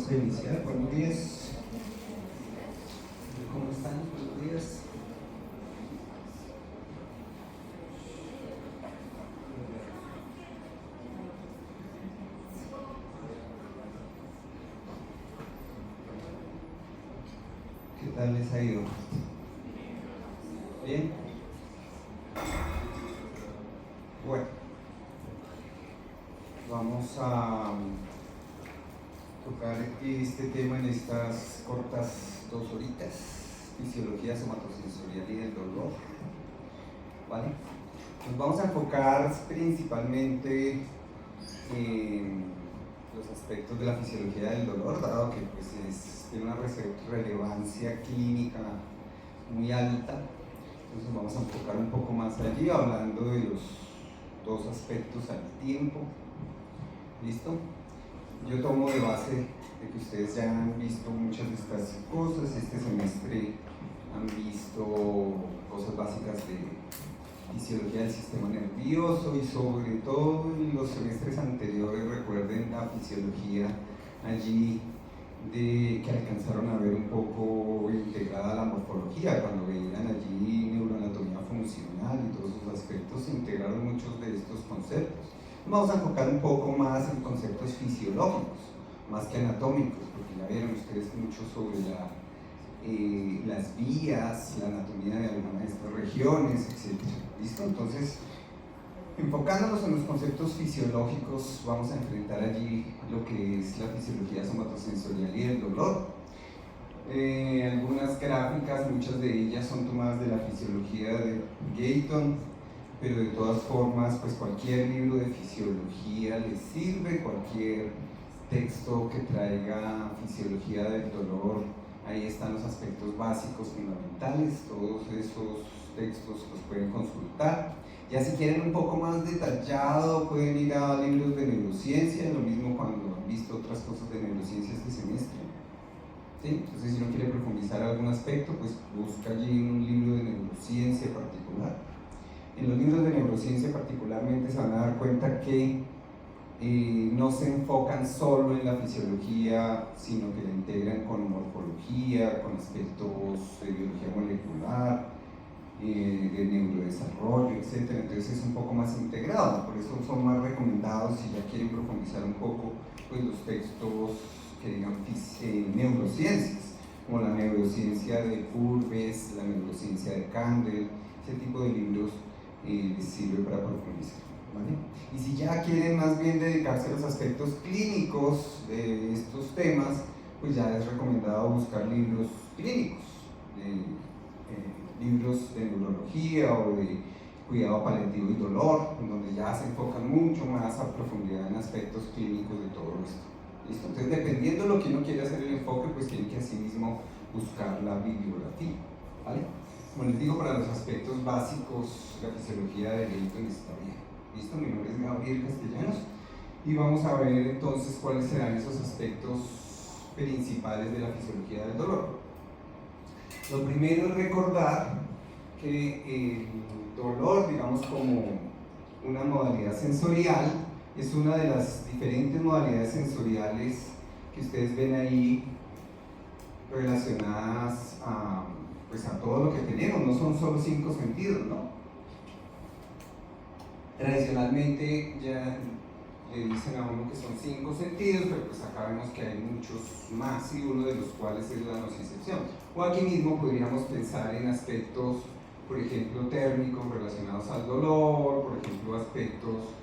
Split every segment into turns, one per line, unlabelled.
Vamos a iniciar. Buenos días. ¿Cómo están? Buenos días. ¿Qué tal les ha ido? ¿Bien? Bueno, vamos a tocar este tema en estas cortas 2 horitas: fisiología somatosensorial y del dolor. ¿Vale? Nos vamos a enfocar principalmente en los aspectos de la fisiología del dolor, dado que pues, tiene una relevancia clínica muy alta. Entonces vamos a enfocar un poco más allí, hablando de los 2 aspectos al tiempo. ¿Listo? Yo tomo de base de que ustedes ya han visto muchas de estas cosas. Este semestre han visto cosas básicas de fisiología del sistema nervioso, y sobre todo en los semestres anteriores recuerden la fisiología allí que alcanzaron a ver un poco integrada la morfología, cuando veían allí neuroanatomía funcional y todos esos aspectos, se integraron muchos de estos conceptos. Vamos a enfocar un poco más en conceptos fisiológicos, más que anatómicos, porque ya vieron ustedes mucho sobre las vías, la anatomía de algunas de estas regiones, etc. ¿Listo? Entonces, enfocándonos en los conceptos fisiológicos, vamos a enfrentar allí lo que es la fisiología somatosensorial y el dolor. Algunas gráficas, muchas de ellas son tomadas de la fisiología de Gayton, pero de todas formas, pues cualquier libro de fisiología les sirve, cualquier texto que traiga fisiología del dolor, ahí están los aspectos básicos fundamentales, todos esos textos los pueden consultar. Ya si quieren un poco más detallado, pueden ir a libros de neurociencia, lo mismo cuando han visto otras cosas de neurociencia este semestre. ¿Sí? Entonces, si uno quiere profundizar algún aspecto, pues busca allí un libro de neurociencia particular. En los libros de neurociencia particularmente se van a dar cuenta que no se enfocan solo en la fisiología, sino que la integran con morfología, con aspectos de biología molecular, de neurodesarrollo, etc. Entonces es un poco más integrado, por eso son más recomendados si ya quieren profundizar un poco, pues los textos que digan neurociencias, como la neurociencia de Purves, la neurociencia de Kandel. Ese tipo de libros les sirve para profundizar, ¿vale? Y si ya quieren más bien dedicarse a los aspectos clínicos de estos temas, pues ya es recomendado buscar libros clínicos, libros de neurología o de cuidado paliativo y dolor, en donde ya se enfocan mucho más a profundidad en aspectos clínicos de todo esto. ¿Listo? Entonces, dependiendo de lo que uno quiere hacer el enfoque, pues tiene que asimismo buscar la bibliografía, ¿vale? Como les digo, para los aspectos básicos, la fisiología de Gayton está bien. ¿Listo? Mi nombre es Gabriel Castellanos y vamos a ver entonces cuáles serán esos aspectos principales de la fisiología del dolor. Lo primero es recordar que el dolor, digamos, como una modalidad sensorial, es una de las diferentes modalidades sensoriales que ustedes ven ahí relacionadas pues a todo lo que tenemos. No son solo 5 sentidos, ¿no? Tradicionalmente ya le dicen a uno que son 5 sentidos, pero pues acá vemos que hay muchos más, y uno de los cuales es la nocicepción. O aquí mismo podríamos pensar en aspectos, por ejemplo, térmicos relacionados al dolor, por ejemplo, aspectos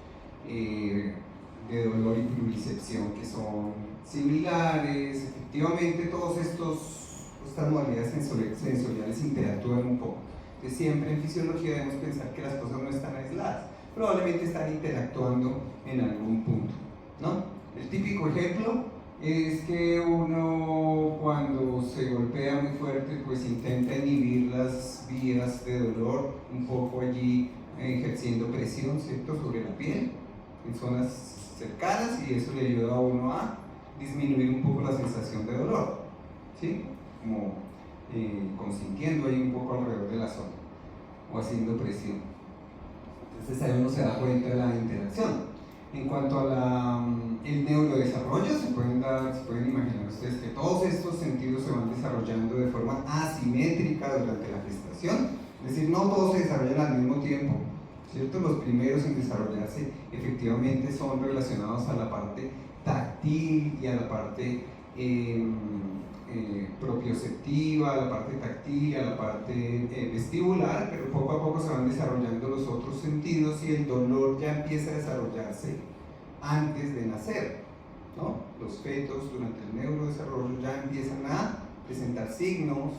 de dolor y pluricepción que son similares. Efectivamente, todas estas modalidades sensoriales interactúan un poco. Entonces, siempre en fisiología debemos pensar que las cosas no están aisladas, probablemente están interactuando en algún punto, ¿no? El típico ejemplo es que uno, cuando se golpea muy fuerte, pues intenta inhibir las vías de dolor un poco allí, ejerciendo presión, ¿cierto?, sobre la piel en zonas cercanas, y eso le ayuda a uno a disminuir un poco la sensación de dolor, ¿sí? Como consintiendo ahí un poco alrededor de la zona o haciendo presión. Entonces ahí uno se da cuenta de la interacción. En cuanto a el neurodesarrollo, se pueden imaginar ustedes que todos estos sentidos se van desarrollando de forma asimétrica durante la gestación, es decir, no todos se desarrollan al mismo tiempo, ¿cierto? Los primeros en desarrollarse efectivamente son relacionados a la parte táctil y a la parte propioceptiva, a la parte táctil, a la parte vestibular, pero poco a poco se van desarrollando los otros sentidos y el dolor ya empieza a desarrollarse antes de nacer, ¿no? Los fetos durante el neurodesarrollo ya empiezan a presentar signos,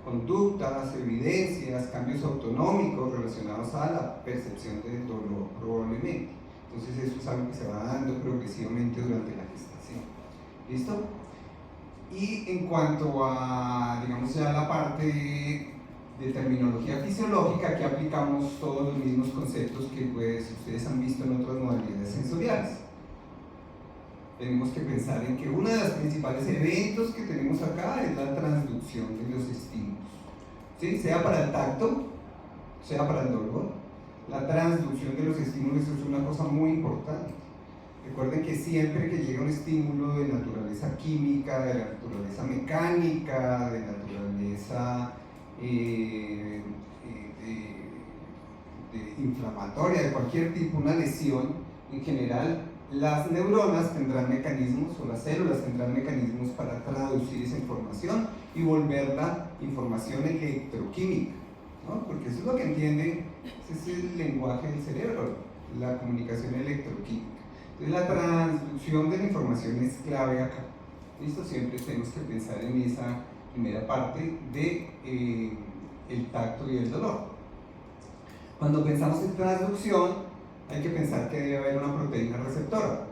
conductas, evidencias, cambios autonómicos relacionados a la percepción del dolor probablemente. Entonces eso es algo que se va dando progresivamente durante la gestación. ¿Listo? Y en cuanto a, digamos, ya la parte de terminología fisiológica, aquí aplicamos todos los mismos conceptos que pues ustedes han visto en otras modalidades sensoriales. Tenemos que pensar en que uno de los principales eventos que tenemos acá es la transducción de los estímulos, ¿sí? Sea para el tacto, sea para el dolor. La transducción de los estímulos es una cosa muy importante. Recuerden que siempre que llega un estímulo de naturaleza química, de naturaleza mecánica, de naturaleza inflamatoria, de cualquier tipo, una lesión, en general las neuronas tendrán mecanismos, o las células tendrán mecanismos para traducir esa información y volverla información electroquímica, ¿no? Porque eso es lo que entienden, ese es el lenguaje del cerebro, la comunicación electroquímica. Entonces la transducción de la información es clave acá. ¿Listo? Siempre tenemos que pensar en esa primera parte de el tacto y el dolor. Cuando pensamos en transducción, hay que pensar que debe haber una proteína receptora,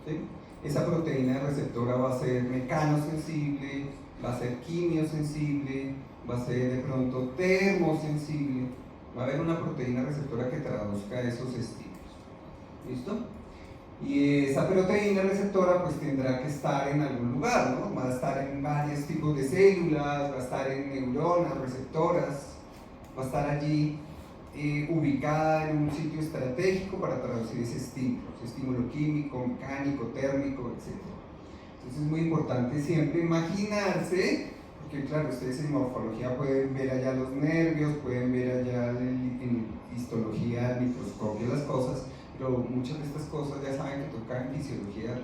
¿sí? Esa proteína receptora va a ser mecanosensible, va a ser quimiosensible, va a ser de pronto termosensible. Va a haber una proteína receptora que traduzca esos estímulos. ¿Listo? Y esa proteína receptora pues tendrá que estar en algún lugar, ¿no? Va a estar en varios tipos de células, va a estar en neuronas receptoras, va a estar allí ubicada en un sitio estratégico para traducir ese estímulo químico, mecánico, térmico, etc. Entonces es muy importante siempre imaginarse, porque claro, ustedes en morfología pueden ver allá los nervios, pueden ver allá en histología, el microscopio, las cosas, pero muchas de estas cosas ya saben que tocar en fisiología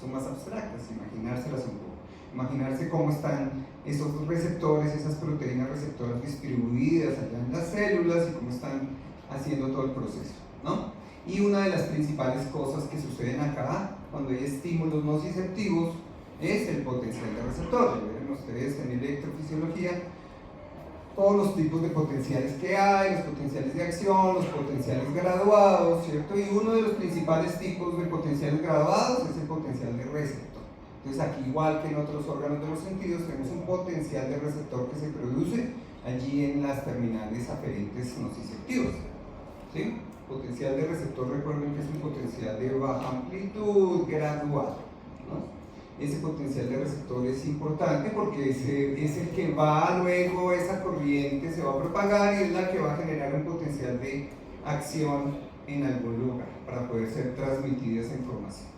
son más abstractas, imaginárselas un poco. Imaginarse cómo están esos receptores, esas proteínas receptoras distribuidas allá en las células y cómo están haciendo todo el proceso, ¿no? Y una de las principales cosas que suceden acá, cuando hay estímulos nociceptivos, es el potencial de receptor. Ya verán ustedes en electrofisiología todos los tipos de potenciales que hay, los potenciales de acción, los potenciales graduados, ¿cierto? Y uno de los principales tipos de potenciales graduados es el potencial de receptor. Entonces aquí, igual que en otros órganos de los sentidos, tenemos un potencial de receptor que se produce allí en las terminales aferentes nociceptivas, ¿sí? Potencial de receptor, recuerden que es un potencial de baja amplitud graduado, ¿no? Ese potencial de receptor es importante porque es el que va luego, esa corriente se va a propagar y es la que va a generar un potencial de acción en algún lugar para poder ser transmitida esa información.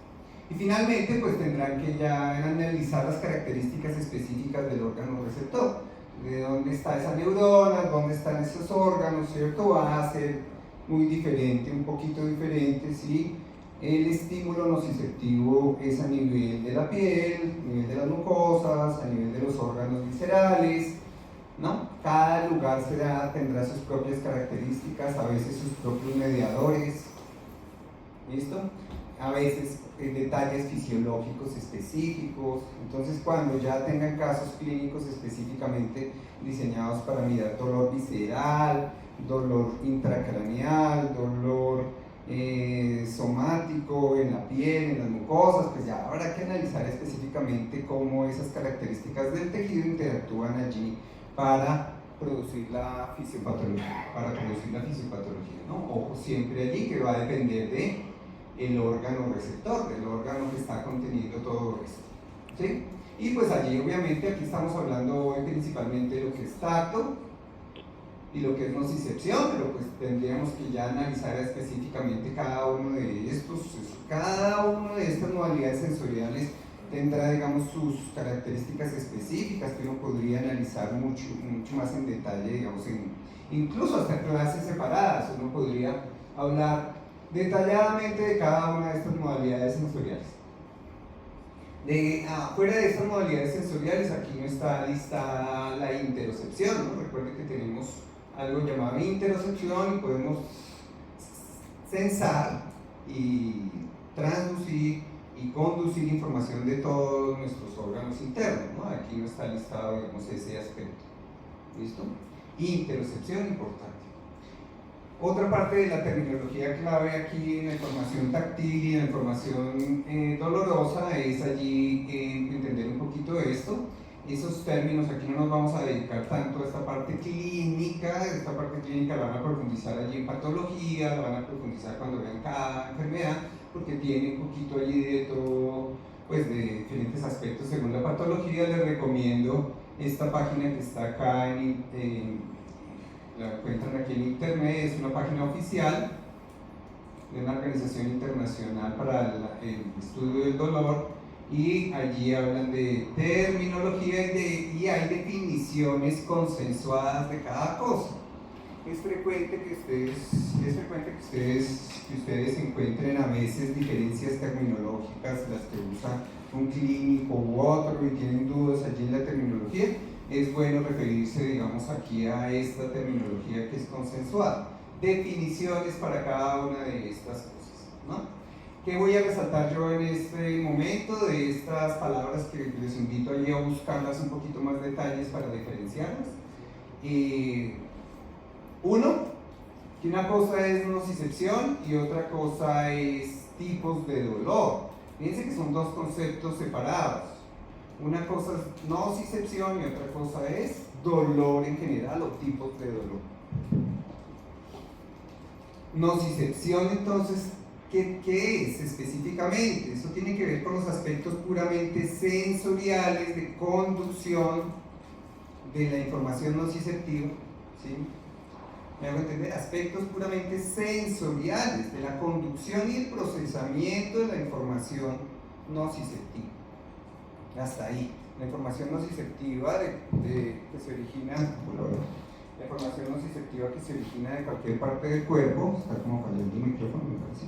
Y finalmente pues tendrán que ya analizar las características específicas del órgano receptor, de dónde está esa neurona, dónde están esos órganos, ¿cierto? Va a ser muy diferente, un poquito diferente, ¿sí? El estímulo nociceptivo es a nivel de la piel, a nivel de las mucosas, a nivel de los órganos viscerales, ¿no? Cada lugar tendrá sus propias características, a veces sus propios mediadores, ¿listo? A veces detalles fisiológicos específicos. Entonces cuando ya tengan casos clínicos específicamente diseñados para mirar dolor visceral, dolor intracraneal, dolor somático en la piel, en las mucosas, pues ya habrá que analizar específicamente cómo esas características del tejido interactúan allí para producir la fisiopatología, ¿no? Ojo siempre allí que va a depender de el órgano receptor, del órgano que está conteniendo todo esto, ¿sí? Y pues allí obviamente aquí estamos hablando hoy principalmente de lo que es tacto y lo que es nocicepción, pero pues tendríamos que ya analizar específicamente cada uno de estos. Cada una de estas modalidades sensoriales tendrá, digamos, sus características específicas que uno podría analizar mucho más en detalle, digamos, incluso hasta clases separadas. Uno podría hablar detalladamente de cada una de estas modalidades sensoriales. Fuera de estas modalidades sensoriales, aquí no está listada la interocepción, ¿no? Recuerden que tenemos algo llamado interocepción y podemos censar y transducir y conducir información de todos nuestros órganos internos, ¿no? Aquí no está listado, digamos, ese aspecto. ¿Listo? Interocepción, importante. Otra parte de la terminología clave aquí en la información táctil y en la información dolorosa es allí entender un poquito de esto. Esos términos, aquí no nos vamos a dedicar tanto a esta parte clínica la van a profundizar allí en patología, la van a profundizar cuando vean cada enfermedad, porque tiene un poquito allí de todo, pues de diferentes aspectos según la patología. Les recomiendo esta página que está acá la encuentran aquí en internet, es una página oficial de una organización internacional para el estudio del dolor, y allí hablan de terminología y hay definiciones consensuadas de cada cosa. Es frecuente que ustedes encuentren a veces diferencias terminológicas, las que usa un clínico u otro, y tienen dudas allí en la terminología. Es bueno referirse, digamos, aquí a esta terminología que es consensuada. Definiciones para cada una de estas cosas, ¿no? ¿Qué voy a resaltar yo en este momento de estas palabras que les invito allí a buscarlas un poquito más detalles para diferenciarlas? Uno, que una cosa es nocicepción y otra cosa es tipos de dolor. Fíjense que son dos conceptos separados. Una cosa es nocicepción y otra cosa es dolor en general o tipos de dolor. Nocicepción, entonces, ¿qué es específicamente? Eso tiene que ver con los aspectos puramente sensoriales de conducción de la información nociceptiva, ¿sí? Me hago entender, aspectos puramente sensoriales de la conducción y el procesamiento de la información nociceptiva. Hasta ahí. La información nociceptiva que se origina, la información nociceptiva que se origina de cualquier parte del cuerpo, está como fallando el micrófono, me parece.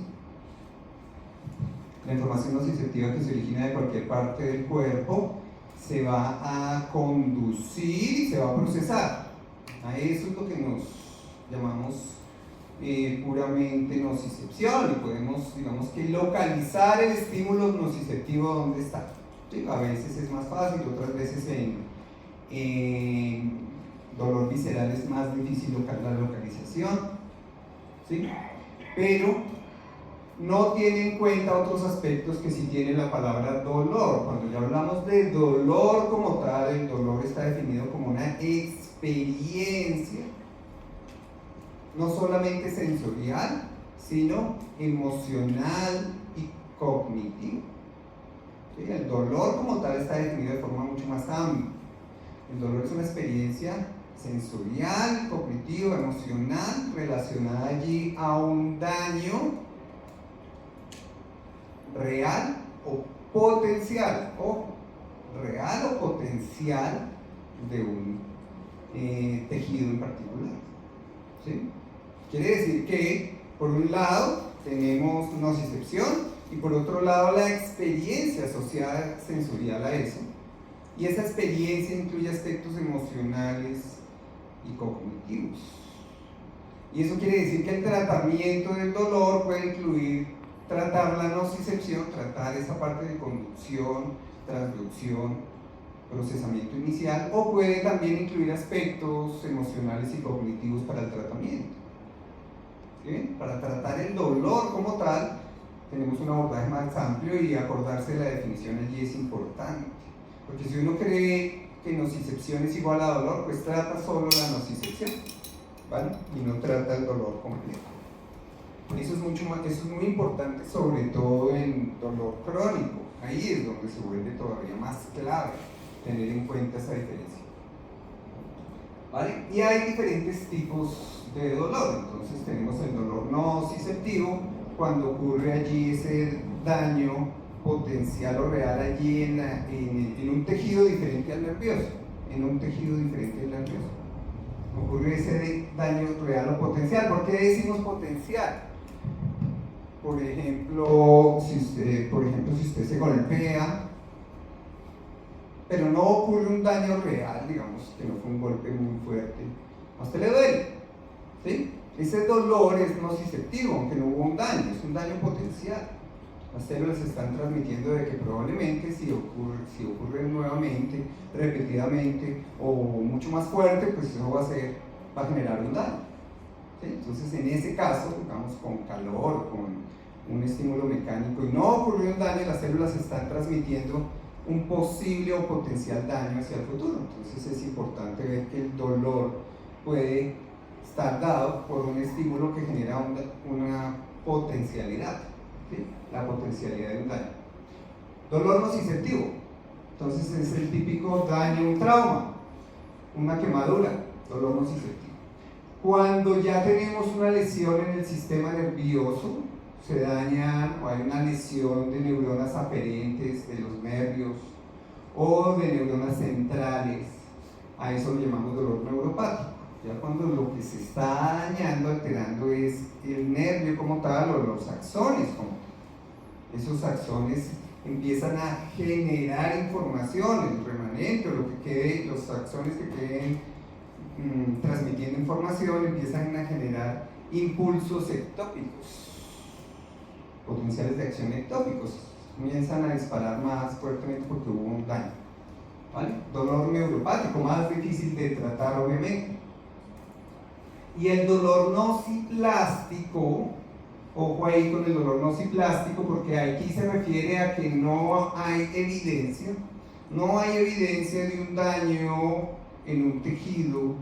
La información nociceptiva que se origina de cualquier parte del cuerpo se va a conducir y se va a procesar. A eso es lo que nos llamamos puramente nocicepción, y podemos, digamos, que localizar el estímulo nociceptivo donde está. Sí, a veces es más fácil, otras veces en dolor visceral es más difícil la localización, ¿sí? Pero no tiene en cuenta otros aspectos que sí tiene la palabra dolor. Cuando ya hablamos de dolor como tal, el dolor está definido como una experiencia no solamente sensorial, sino emocional y cognitiva. ¿Sí? El dolor como tal está definido de forma mucho más amplia. El dolor es una experiencia sensorial, cognitiva, emocional, relacionada allí a un daño real o potencial, de un tejido en particular. ¿Sí? Quiere decir que, por un lado, tenemos nocicepción y por otro lado la experiencia asociada sensorial a eso. Y esa experiencia incluye aspectos emocionales y cognitivos. Y eso quiere decir que el tratamiento del dolor puede incluir tratar la nocicepción, tratar esa parte de conducción, transducción, procesamiento inicial, o puede también incluir aspectos emocionales y cognitivos para el tratamiento. ¿Sí? Para tratar el dolor como tal, tenemos un abordaje más amplio, y acordarse de la definición allí es importante. Porque si uno cree que nocicepción es igual a dolor, pues trata solo la nocicepción, ¿vale? Y no trata el dolor completo. Eso es muy importante, sobre todo en dolor crónico. Ahí es donde se vuelve todavía más clave tener en cuenta esa diferencia. ¿vale? Y hay diferentes tipos de dolor. Entonces tenemos el dolor nociceptivo, cuando ocurre allí ese daño potencial o real allí en un tejido diferente al nervioso, ocurre ese daño real o potencial. ¿Por qué decimos potencial? Por ejemplo, si usted se golpea, pero no ocurre un daño real, digamos que no fue un golpe muy fuerte, a usted le duele, ¿sí? Ese dolor es nociceptivo, aunque no hubo un daño, es un daño potencial. Las células están transmitiendo de que probablemente si ocurre nuevamente, repetidamente o mucho más fuerte, pues eso va a generar un daño, ¿sí? Entonces en ese caso, digamos con calor, con un estímulo mecánico y no ocurrió un daño, las células están transmitiendo un posible o potencial daño hacia el futuro. Entonces es importante ver que el dolor puede estar dado por un estímulo que genera una potencialidad, ¿sí? La potencialidad de un daño. Dolor nociceptivo, entonces es el típico daño, un trauma, una quemadura, dolor nociceptivo. Cuando ya tenemos una lesión en el sistema nervioso, se dañan o hay una lesión de neuronas aferentes de los nervios o de neuronas centrales, a eso lo llamamos dolor neuropático. Ya cuando lo que se está dañando, alterando es el nervio como tal o los axones como tal. Esos axones empiezan a generar información, el remanente o lo que quede, los axones que queden transmitiendo información empiezan a generar impulsos ectópicos, potenciales de acción ectópicos, comienzan a disparar más fuertemente porque hubo un daño, ¿vale? Dolor neuropático, más difícil de tratar obviamente. Y el dolor nociplástico, ojo ahí con el dolor nociplástico, porque aquí se refiere a que no hay evidencia de un daño en un tejido,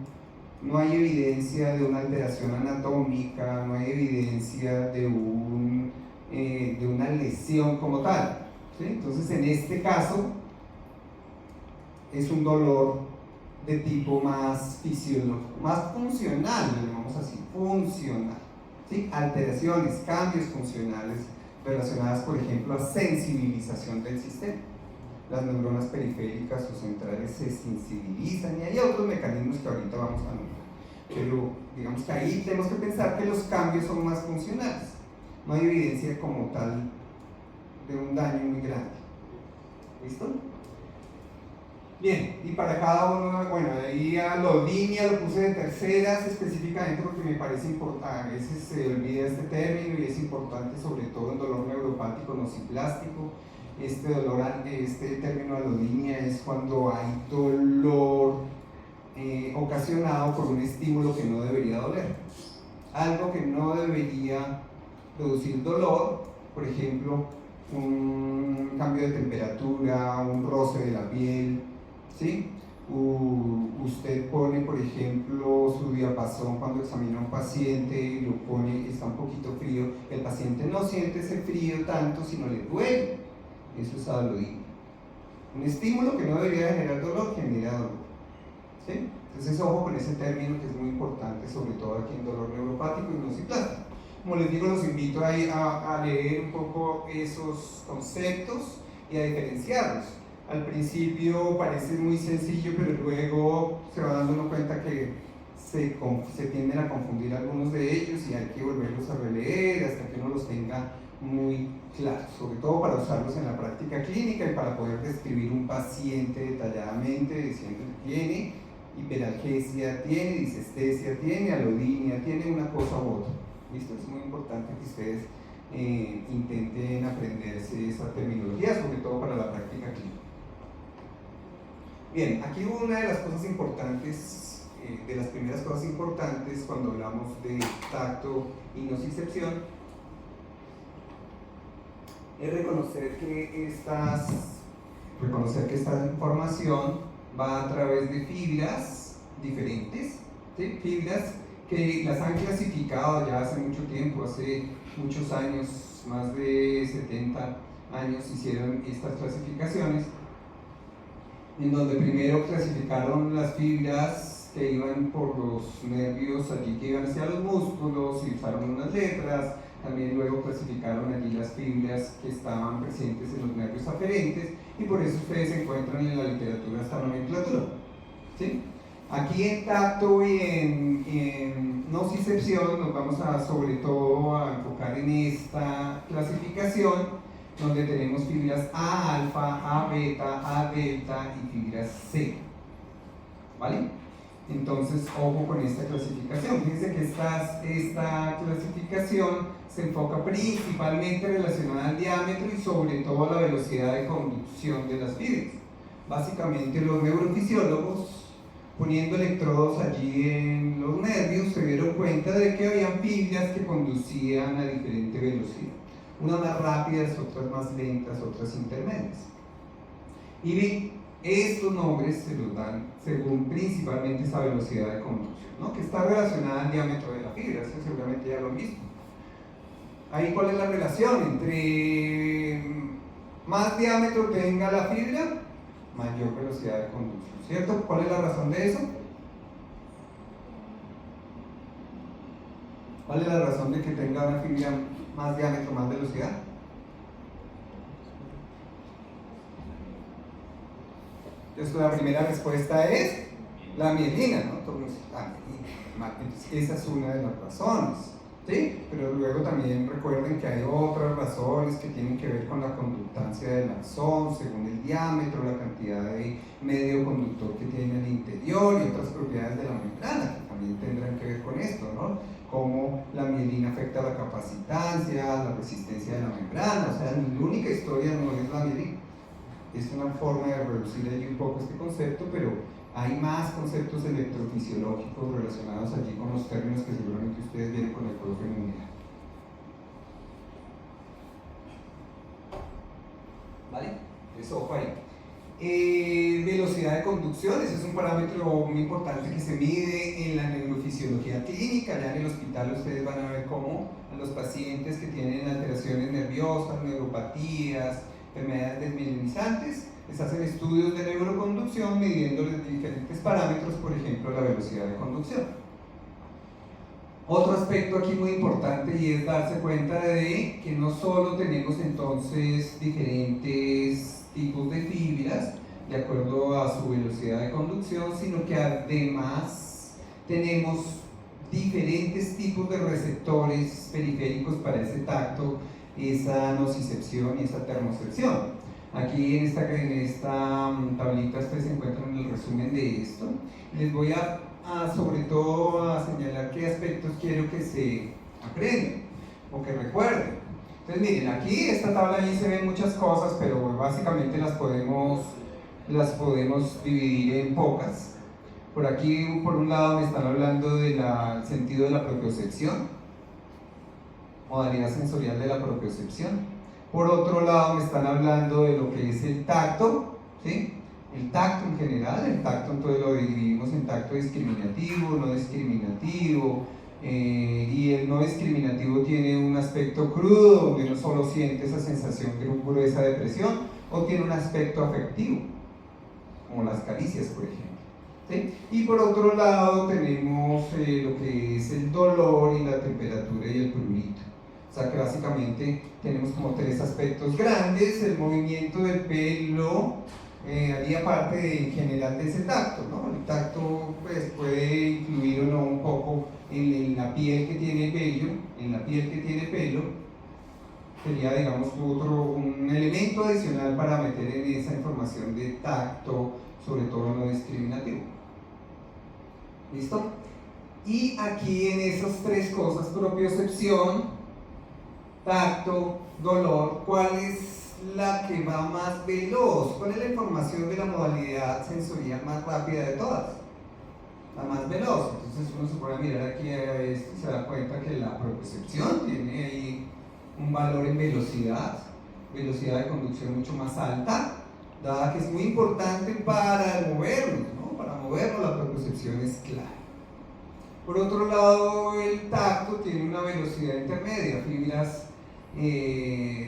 no hay evidencia de una alteración anatómica, no hay evidencia de una lesión como tal, ¿sí? Entonces en este caso es un dolor de tipo más fisiológico, más funcional, lo llamamos así, funcional, ¿sí? Alteraciones, cambios funcionales relacionadas, por ejemplo, a sensibilización del sistema. Las neuronas periféricas o centrales se sensibilizan y hay otros mecanismos que ahorita vamos a nombrar, pero digamos que ahí tenemos que pensar que los cambios son más funcionales, no hay evidencia como tal de un daño muy grande. ¿Listo? Bien, y para cada uno, bueno, ahí a la línea lo puse de terceras específicamente porque me parece importante, a veces se olvida este término y es importante sobre todo en dolor neuropático nociplástico. Este término alodinia es cuando hay dolor ocasionado por un estímulo que no debería doler, algo que no debería producir dolor, por ejemplo, un cambio de temperatura, un roce de la piel, ¿sí? Usted pone, por ejemplo, su diapasón cuando examina a un paciente y lo pone, está un poquito frío, el paciente no siente ese frío tanto, sino le duele. Eso es alodinia. Un estímulo que no debería generar dolor, genera dolor, ¿sí? Entonces, ojo con ese término que es muy importante, sobre todo aquí en dolor neuropático y nociplástico. Como les digo, los invito a leer un poco esos conceptos y a diferenciarlos. Al principio parece muy sencillo, pero luego se va dando uno cuenta que se tienden a confundir algunos de ellos y hay que volverlos a releer hasta que uno los tenga muy claros, sobre todo para usarlos en la práctica clínica y para poder describir un paciente detalladamente diciendo que tiene hiperalgesia, tiene disestesia, tiene alodinia, tiene una cosa u otra. ¿Listo? Es muy importante que ustedes intenten aprenderse esa terminología, sobre todo para la práctica clínica. Bien, aquí una de las cosas importantes, de las primeras cosas importantes cuando hablamos de tacto y nocicepción, es reconocer que esta información va a través de fibras diferentes, ¿sí? Fibras que las han clasificado ya hace mucho tiempo, hace muchos años, más de 70 años hicieron estas clasificaciones, en donde primero clasificaron las fibras que iban por los nervios allí que iban hacia los músculos y usaron unas letras. También luego clasificaron allí las fibras que estaban presentes en los nervios aferentes y por eso ustedes encuentran en la literatura esta nomenclatura, ¿sí? Aquí en tacto y en nocicepción nos vamos sobre todo a enfocar en esta clasificación donde tenemos fibras A alfa, A beta, A delta y fibras C, ¿vale? Entonces, ojo con esta clasificación. Fíjense que esta clasificación se enfoca principalmente relacionada al diámetro y sobre todo a la velocidad de conducción de las fibras. Básicamente los neurofisiólogos, poniendo electrodos allí en los nervios, se dieron cuenta de que habían fibras que conducían a diferente velocidad. Unas más rápidas, otras más lentas, otras intermedias. Y bien, estos nombres se los dan según principalmente esa velocidad de conducción, ¿no? Que está relacionada al diámetro de la fibra, eso seguramente ya lo han visto. Ahí, ¿cuál es la relación? Entre más diámetro tenga la fibra, mayor velocidad de conducción, ¿cierto? ¿Cuál es la razón de eso? ¿Cuál es la razón de que tenga una fibra más diámetro, más velocidad? Entonces la primera respuesta es la mielina, ¿no? Entonces, esa es una de las razones, ¿sí? Pero luego también recuerden que hay otras razones que tienen que ver con la conductancia del axón, según el diámetro, la cantidad de medio conductor que tiene el interior y otras propiedades de la membrana que también tendrán que ver con esto, ¿no? Cómo la mielina afecta la capacitancia, la resistencia de la membrana. O sea, la única historia no es la mielina. Es una forma de reducir allí un poco este concepto, pero hay más conceptos electrofisiológicos relacionados allí con los términos que seguramente ustedes vienen con el profe mundial. ¿Vale? Eso, ojo ahí. Velocidad de conducción, ese es un parámetro muy importante que se mide en la neurofisiología clínica. Ya en el hospital ustedes van a ver cómo a los pacientes que tienen alteraciones nerviosas, neuropatías, enfermedades desmielinizantes, les hacen estudios de neuroconducción midiéndoles diferentes parámetros, por ejemplo la velocidad de conducción. Otro aspecto aquí muy importante y es darse cuenta de que no solo tenemos entonces diferentes tipos de fibras de acuerdo a su velocidad de conducción, sino que además tenemos diferentes tipos de receptores periféricos para ese tacto, esa nocicepción y esa termocepción. Aquí en esta tablita ustedes se encuentran el resumen de esto. Les voy sobre todo a señalar qué aspectos quiero que se aprendan o que recuerden. Entonces miren, aquí esta tabla ahí se ven muchas cosas, pero básicamente las podemos dividir en pocas. Por aquí, por un lado, me están hablando del sentido de la propiocepción, modalidad sensorial de la propiocepción. Por otro lado, me están hablando de lo que es el tacto, ¿sí? El tacto en general, el tacto entonces lo dividimos en tacto discriminativo, no discriminativo, y el no discriminativo tiene un aspecto crudo, donde no solo siente esa sensación gruesa de presión, o tiene un aspecto afectivo, como las caricias, por ejemplo. ¿Sí? Y por otro lado tenemos lo que es el dolor y la temperatura y el prurito. O sea que básicamente tenemos como tres aspectos grandes: el movimiento del pelo haría parte en general de ese tacto, ¿no? El tacto pues, puede influir o no un poco en la piel que tiene vello, en la piel que tiene pelo. Sería, digamos, un elemento adicional para meter en esa información de tacto, sobre todo no discriminativo. ¿Listo? Y aquí en esas tres cosas, propiocepción, tacto, dolor, ¿cuál es la que va más veloz? ¿Cuál es la información de la modalidad sensorial más rápida de todas? La más veloz. Entonces uno se pone a mirar aquí a esto y se da cuenta que la propiocepción tiene ahí un valor en velocidad de conducción mucho más alta, dada que es muy importante para movernos, ¿no? Para movernos la propiocepción es clave. Por otro lado, el tacto tiene una velocidad intermedia, fibras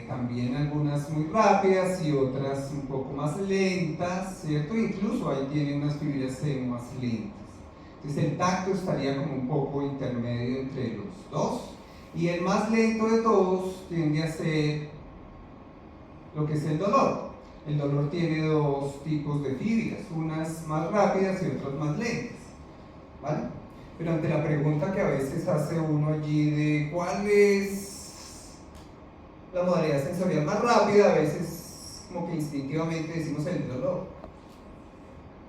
también algunas muy rápidas y otras un poco más lentas, ¿cierto? Incluso ahí tiene unas fibras más lentas. Entonces el tacto estaría como un poco intermedio entre los dos. Y el más lento de todos tiende a ser lo que es el dolor. El dolor tiene dos tipos de fibras, unas más rápidas y otras más lentas, ¿vale? Pero ante la pregunta que a veces hace uno allí de cuál es la modalidad sensorial más rápida, a veces como que instintivamente decimos el dolor.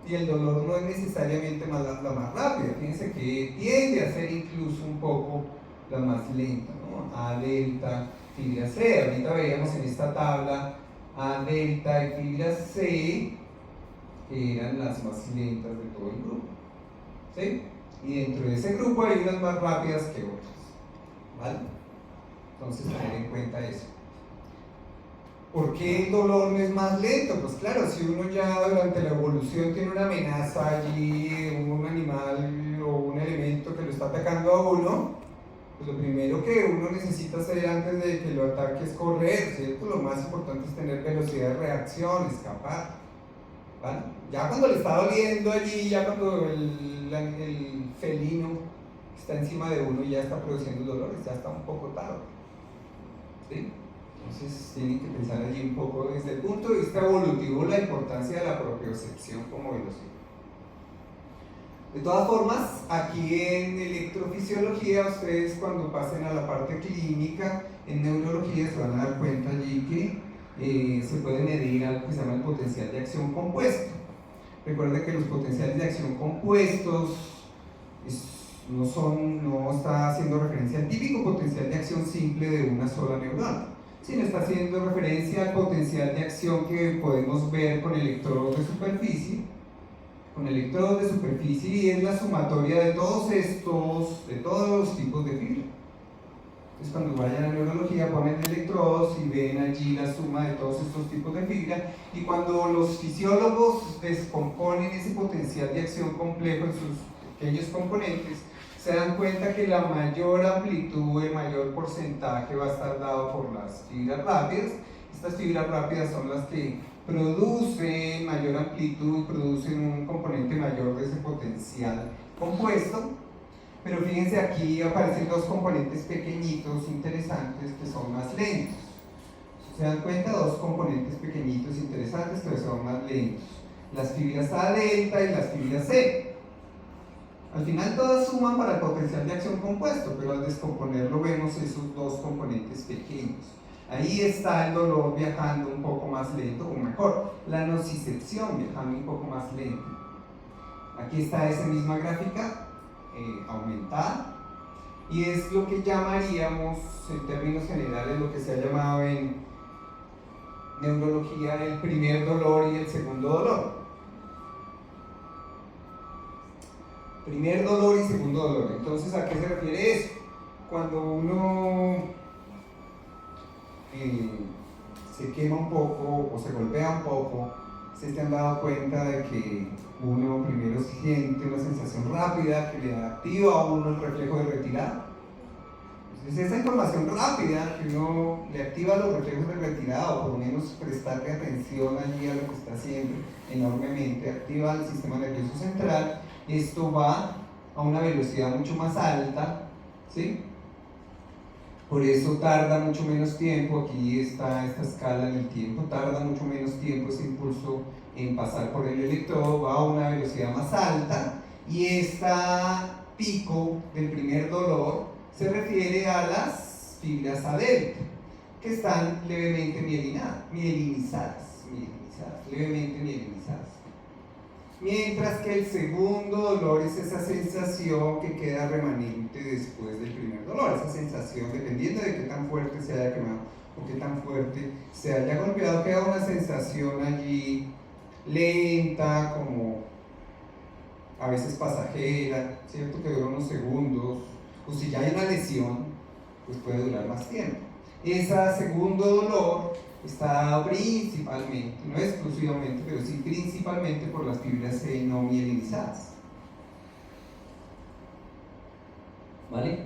Y el dolor no es necesariamente la más rápida, fíjense que tiende a ser incluso un poco la más lenta, ¿no? A delta, fibra C. Ahorita veíamos en esta tabla A delta y fibra C, que eran las más lentas de todo el grupo, ¿sí? Y dentro de ese grupo hay unas más rápidas que otras, ¿vale? Entonces tener en cuenta eso. ¿Por qué el dolor no es más lento? Pues claro, si uno ya durante la evolución tiene una amenaza allí, un animal o un elemento que lo está atacando a uno, pues lo primero que uno necesita hacer antes de que lo ataque es correr, ¿cierto? Lo más importante es tener velocidad de reacción, escapar, ¿vale? Ya cuando le está doliendo allí, ya cuando el felino está encima de uno y ya está produciendo dolores, ya está un poco tarde, ¿sí? Entonces tienen que pensar allí un poco desde el punto de vista evolutivo la importancia de la propiocepción como velocidad. De todas formas, aquí en electrofisiología, ustedes cuando pasen a la parte clínica, en neurología se van a dar cuenta allí que se puede medir algo que se llama el potencial de acción compuesto. Recuerden que los potenciales de acción compuestos no está haciendo referencia al típico potencial de acción simple de una sola neurona, sino está haciendo referencia al potencial de acción que podemos ver con electrodos de superficie. Con electrodos de superficie, y es la sumatoria de todos los tipos de fibra. Entonces cuando vayan a neurología ponen electrodos y ven allí la suma de todos estos tipos de fibra, y cuando los fisiólogos descomponen ese potencial de acción complejo en sus pequeños componentes, se dan cuenta que la mayor amplitud, el mayor porcentaje va a estar dado por las fibras rápidas. Estas fibras rápidas son las que producen mayor amplitud y producen un componente mayor de ese potencial compuesto. Pero fíjense, aquí aparecen dos componentes pequeñitos interesantes que son más lentos. ¿Se dan cuenta? Dos componentes pequeñitos interesantes que son más lentos. Las fibras A delta y las fibras C. Al final todas suman para el potencial de acción compuesto, pero al descomponerlo vemos esos dos componentes pequeños. Ahí está el dolor viajando un poco más lento, o mejor, la nocicepción viajando un poco más lento. Aquí está esa misma gráfica aumentada, y es lo que llamaríamos, en términos generales, lo que se ha llamado en neurología el primer dolor y el segundo dolor. Primer dolor y segundo dolor. Entonces, ¿a qué se refiere eso? Cuando uno se quema un poco o se golpea un poco, se te han dado cuenta de que uno primero siente una sensación rápida que le activa a uno el reflejo de retirada. Entonces esa información rápida que uno le activa los reflejos de retirada, o por lo menos prestarle atención allí a lo que está haciendo enormemente, activa el sistema nervioso central. Esto va a una velocidad mucho más alta, ¿sí? Por eso tarda mucho menos tiempo, aquí está esta escala en el tiempo, tarda mucho menos tiempo ese impulso en pasar por el electrodo, va a una velocidad más alta, y este pico del primer dolor se refiere a las fibras A delta, que están levemente mielinizadas, levemente mielinizadas. Mientras que el segundo dolor es esa sensación que queda remanente después del primer dolor, esa sensación, dependiendo de qué tan fuerte se haya quemado o qué tan fuerte se haya golpeado, queda una sensación allí lenta, como a veces pasajera, ¿cierto? Que dura unos segundos, o si ya hay una lesión, pues puede durar más tiempo. Ese segundo dolor está dado principalmente, no exclusivamente, pero sí principalmente por las fibras C no mielinizadas. ¿Vale?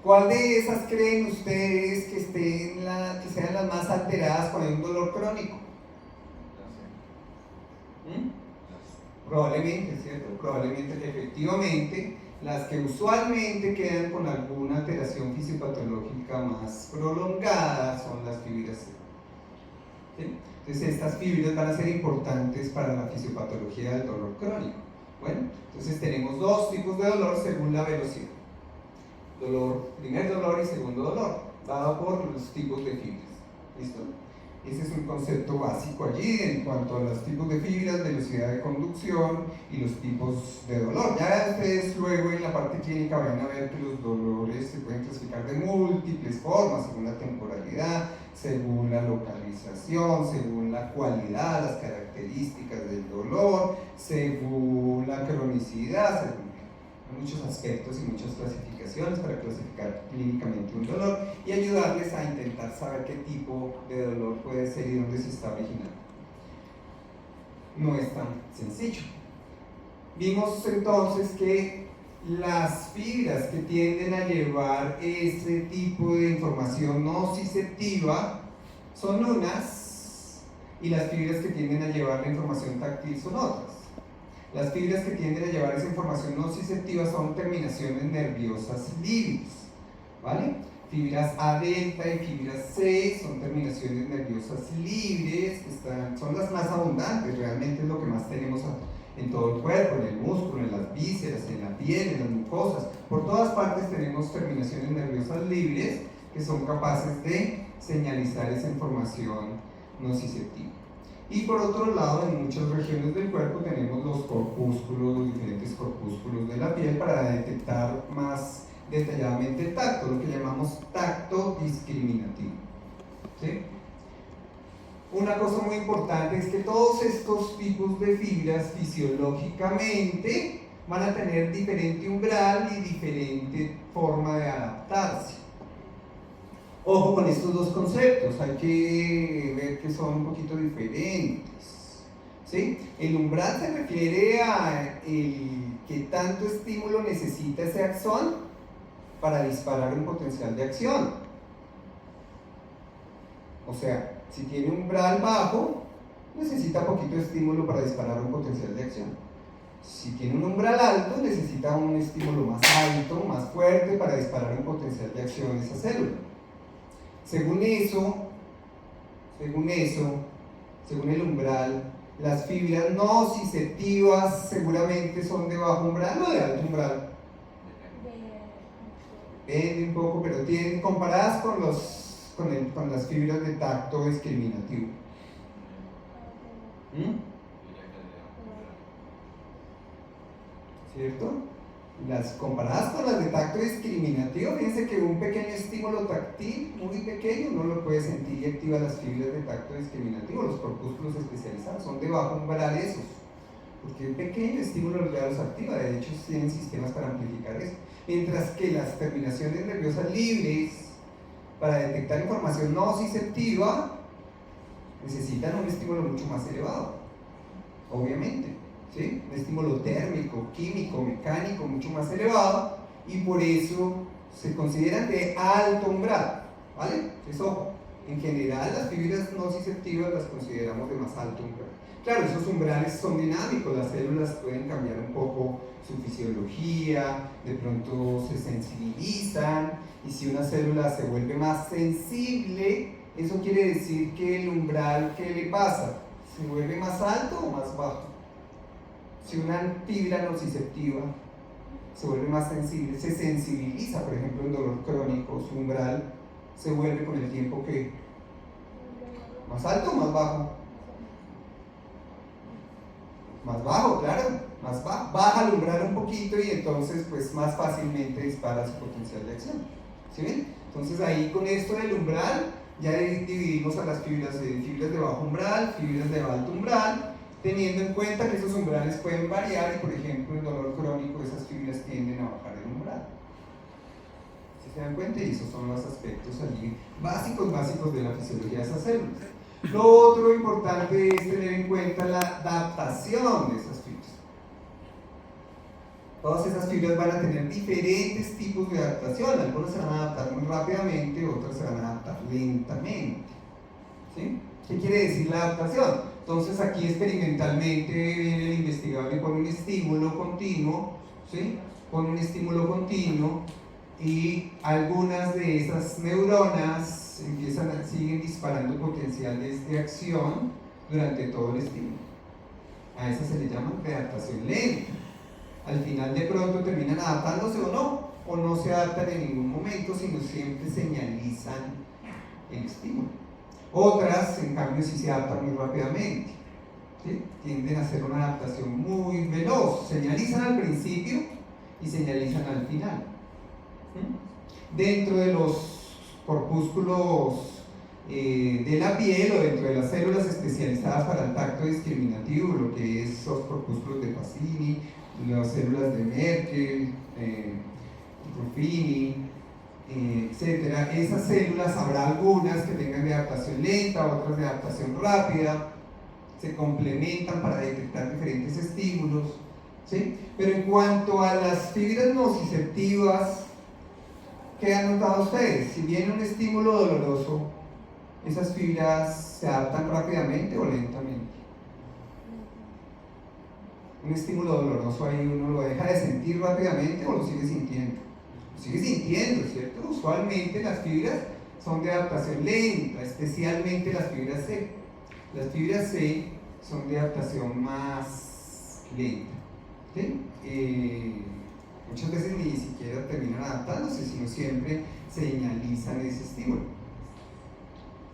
¿Cuál de esas creen ustedes que sean las más alteradas cuando hay un dolor crónico? Probablemente, ¿cierto? Probablemente, efectivamente, las que usualmente quedan con alguna alteración fisiopatológica más prolongada son las fibras C. ¿Sí? Entonces estas fibras van a ser importantes para la fisiopatología del dolor crónico. Bueno, entonces tenemos dos tipos de dolor según la velocidad. Primer dolor y segundo dolor, dado por los tipos de fibras. ¿Listo? Ese es un concepto básico allí en cuanto a los tipos de fibras, velocidad de conducción y los tipos de dolor. Ya ustedes luego en la parte clínica van a ver que los dolores se pueden clasificar de múltiples formas, según la temporalidad, según la localización, según la cualidad, las características del dolor, según la cronicidad, según muchos aspectos y muchas clasificaciones para clasificar clínicamente un dolor y ayudarles a intentar saber qué tipo de dolor puede ser y dónde se está originando. No es tan sencillo. Vimos entonces que las fibras que tienden a llevar ese tipo de información nociceptiva son unas y las fibras que tienden a llevar la información táctil son otras. Las fibras que tienden a llevar esa información nociceptiva son terminaciones nerviosas libres, ¿vale? Fibras A delta y fibras C son terminaciones nerviosas libres, son las más abundantes, realmente es lo que más tenemos en todo el cuerpo, en el músculo, en las vísceras, en la piel, en las mucosas. Por todas partes tenemos terminaciones nerviosas libres que son capaces de señalizar esa información nociceptiva. Y por otro lado, en muchas regiones del cuerpo tenemos los corpúsculos, los diferentes corpúsculos de la piel para detectar más detalladamente el tacto, lo que llamamos tacto discriminativo. ¿Sí? Una cosa muy importante es que todos estos tipos de fibras fisiológicamente van a tener diferente umbral y diferente forma de adaptarse. Ojo con estos dos conceptos, hay que ver que son un poquito diferentes. ¿Sí? El umbral se refiere a qué tanto estímulo necesita ese axón para disparar un potencial de acción. O sea, si tiene un umbral bajo, necesita poquito estímulo para disparar un potencial de acción. Si tiene un umbral alto, necesita un estímulo más alto, más fuerte para disparar un potencial de acción en esa célula. Según el umbral, las fibras nociceptivas seguramente son de bajo umbral o de alto umbral. Depende un poco, pero tienen comparadas con las fibras de tacto discriminativo. ¿Cierto? Las comparadas con las de tacto discriminativo, fíjense que un pequeño estímulo táctil, muy pequeño, uno lo puede sentir y activa las fibras de tacto discriminativo. Los corpúsculos especializados son de bajo umbral esos, porque un pequeño estímulo ya los activa, de hecho tienen sistemas para amplificar eso. Mientras que las terminaciones nerviosas libres, para detectar información nociceptiva, necesitan un estímulo mucho más elevado, obviamente. ¿Sí? Un estímulo térmico, químico, mecánico mucho más elevado y por eso se consideran de alto umbral, ¿vale? Eso, en general las fibras nociceptivas las consideramos de más alto umbral. Claro, esos umbrales son dinámicos, las células pueden cambiar un poco su fisiología, de pronto se sensibilizan y si una célula se vuelve más sensible, eso quiere decir que el umbral, ¿qué le pasa? ¿Se vuelve más alto o más bajo? Si una fibra nociceptiva se vuelve más sensible, se sensibiliza, por ejemplo, en dolor crónico, su umbral se vuelve con el tiempo que más alto o más bajo. Más bajo, claro, más bajo. Baja el umbral un poquito y entonces pues más fácilmente dispara su potencial de acción. ¿Sí ven? Entonces ahí con esto del umbral ya dividimos a las fibras de bajo umbral, fibras de alto umbral, teniendo en cuenta que esos umbrales pueden variar y por ejemplo en dolor crónico esas fibras tienden a bajar el umbral. ¿Sí se dan cuenta? Y esos son los aspectos allí básicos de la fisiología de esas células. Lo otro importante es tener en cuenta la adaptación de esas fibras. Todas esas fibras van a tener diferentes tipos de adaptación, algunas se van a adaptar muy rápidamente, otras se van a adaptar lentamente. ¿Sí? ¿Qué quiere decir la adaptación? Entonces aquí experimentalmente viene el investigador y pone un estímulo continuo, ¿sí? Pone un estímulo continuo y algunas de esas neuronas siguen disparando potenciales de acción durante todo el estímulo. A esa se le llama readaptación lenta. Al final de pronto terminan adaptándose o no se adaptan en ningún momento, sino siempre señalizan el estímulo. Otras, en cambio, sí se adaptan muy rápidamente, ¿sí? Tienden a hacer una adaptación muy veloz, señalizan al principio y señalizan al final. Dentro de los corpúsculos de la piel o dentro de las células especializadas para el tacto discriminativo, lo que es los corpúsculos de Pacini, las células de Merkel, Ruffini, etcétera. Esas células habrá algunas que tengan de adaptación lenta, otras de adaptación rápida, se complementan para detectar diferentes estímulos, ¿sí? Pero en cuanto a las fibras nociceptivas, ¿qué han notado ustedes? Si viene un estímulo doloroso, ¿esas fibras se adaptan rápidamente o lentamente? Un estímulo doloroso ahí uno lo deja de sentir rápidamente o lo sigue sintiendo. Lo sigue sintiendo, ¿cierto? Usualmente las fibras son de adaptación lenta, especialmente las fibras C. Las fibras C son de adaptación más lenta, ¿sí? Muchas veces ni siquiera terminan adaptándose, sino siempre señalizan ese estímulo.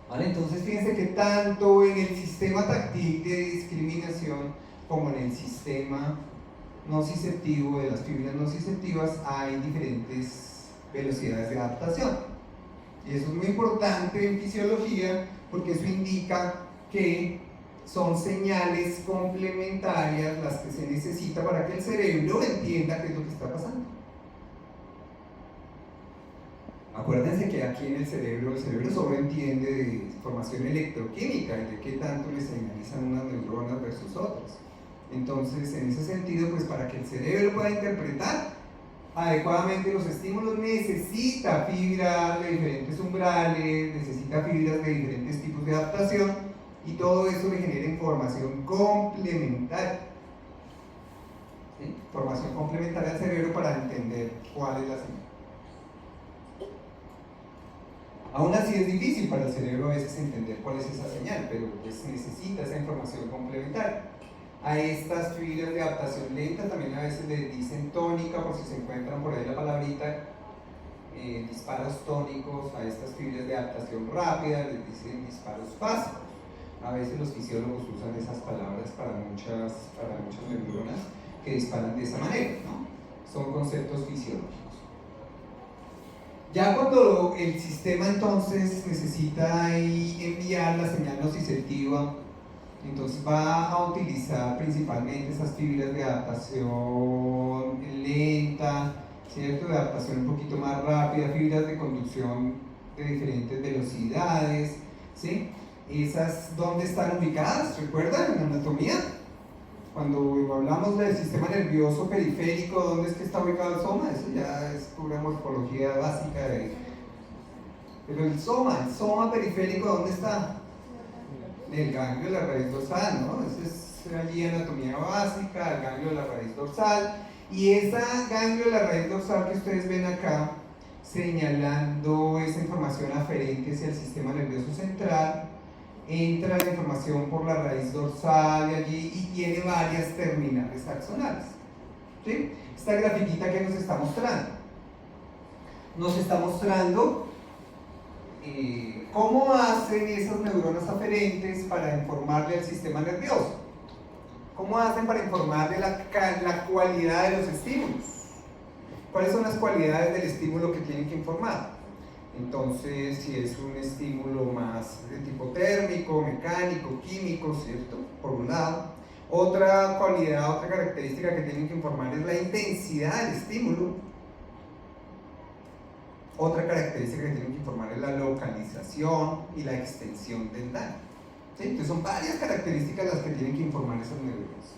¿Vale? Entonces fíjense que tanto en el sistema táctil de discriminación como en el sistema nociceptivo de las fibras nociceptivas hay diferentes velocidades de adaptación. Y eso es muy importante en fisiología porque eso indica que son señales complementarias las que se necesita para que el cerebro entienda qué es lo que está pasando. Acuérdense que aquí en el cerebro solo entiende de información electroquímica y de qué tanto le señalizan unas neuronas versus otras. Entonces, en ese sentido, pues para que el cerebro pueda interpretar adecuadamente los estímulos necesita fibras de diferentes umbrales, necesita fibras de diferentes tipos de adaptación y todo eso le genera información complementaria. ¿Sí? Información complementaria al cerebro para entender cuál es la señal. Aún así es difícil para el cerebro a veces entender cuál es esa señal, pero pues necesita esa información complementaria. A estas fibras de adaptación lenta también a veces les dicen tónica, por si se encuentran por ahí la palabrita, disparos tónicos. A estas fibras de adaptación rápida les dicen disparos fásicos. A veces los fisiólogos usan esas palabras para muchas neuronas que disparan de esa manera, ¿no? Son conceptos fisiológicos. Ya cuando el sistema entonces necesita enviar la señal nociceptiva, entonces va a utilizar principalmente esas fibras de adaptación lenta, ¿cierto? De adaptación un poquito más rápida, fibras de conducción de diferentes velocidades, ¿sí? Esas, ¿dónde están ubicadas? ¿Recuerdan en anatomía? Cuando hablamos del sistema nervioso periférico, ¿dónde es que está ubicado el soma? Eso ya es pura morfología básica pero el soma periférico, ¿dónde está? El ganglio de la raíz dorsal, ¿no? Esa es allí anatomía básica, el ganglio de la raíz dorsal. Y esa ganglio de la raíz dorsal que ustedes ven acá, señalando esa información aferente hacia el sistema nervioso central, entra la información por la raíz dorsal de allí y tiene varias terminales axonales. ¿Sí? Esta grafiquita que nos está mostrando cómo hacen esas neuronas aferentes para informarle al sistema nervioso. ¿Cómo hacen para informarle la cualidad de los estímulos? ¿Cuáles son las cualidades del estímulo que tienen que informar? Entonces, si es un estímulo más de tipo térmico, mecánico, químico, ¿cierto? Por un lado. Otra cualidad, otra característica que tienen que informar es la intensidad del estímulo. Otra característica que tienen que informar es la localización y la extensión del daño. ¿Sí? Entonces son varias características las que tienen que informar esas neuronas.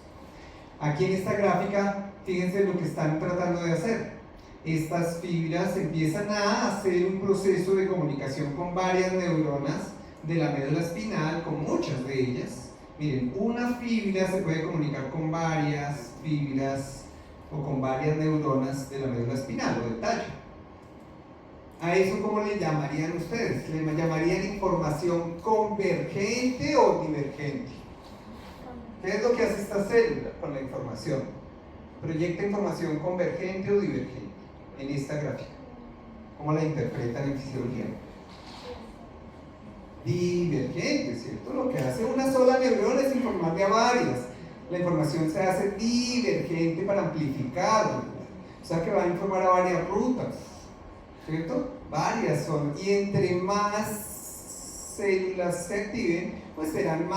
Aquí en esta gráfica, fíjense lo que están tratando de hacer. Estas fibras empiezan a hacer un proceso de comunicación con varias neuronas de la médula espinal, con muchas de ellas, Miren, una fibra se puede comunicar con varias fibras o con varias neuronas de la médula espinal o del tallo. ¿A eso cómo le llamarían ustedes? ¿Le llamarían información convergente o divergente? ¿Qué es lo que hace esta célula con la información? ¿Proyecta información convergente o divergente en esta gráfica? ¿Cómo la interpretan en fisiología? Divergente, ¿cierto? Lo que hace una sola neurona es informarle a varias. La información se hace divergente para amplificarla. O sea que va a informar a varias rutas, ¿cierto? Varias son. Y entre más células se activen, pues serán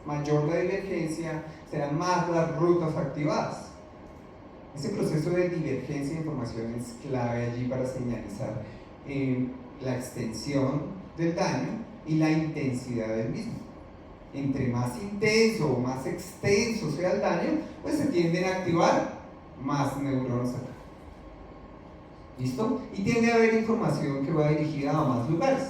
mayor la divergencia, serán más las rutas activadas. Ese proceso de divergencia de información es clave allí para señalizar la extensión del daño y la intensidad del mismo. Entre más intenso o más extenso sea el daño, pues se tienden a activar más neuronas acá. ¿Listo? Y tiende a haber información que va dirigida a más lugares.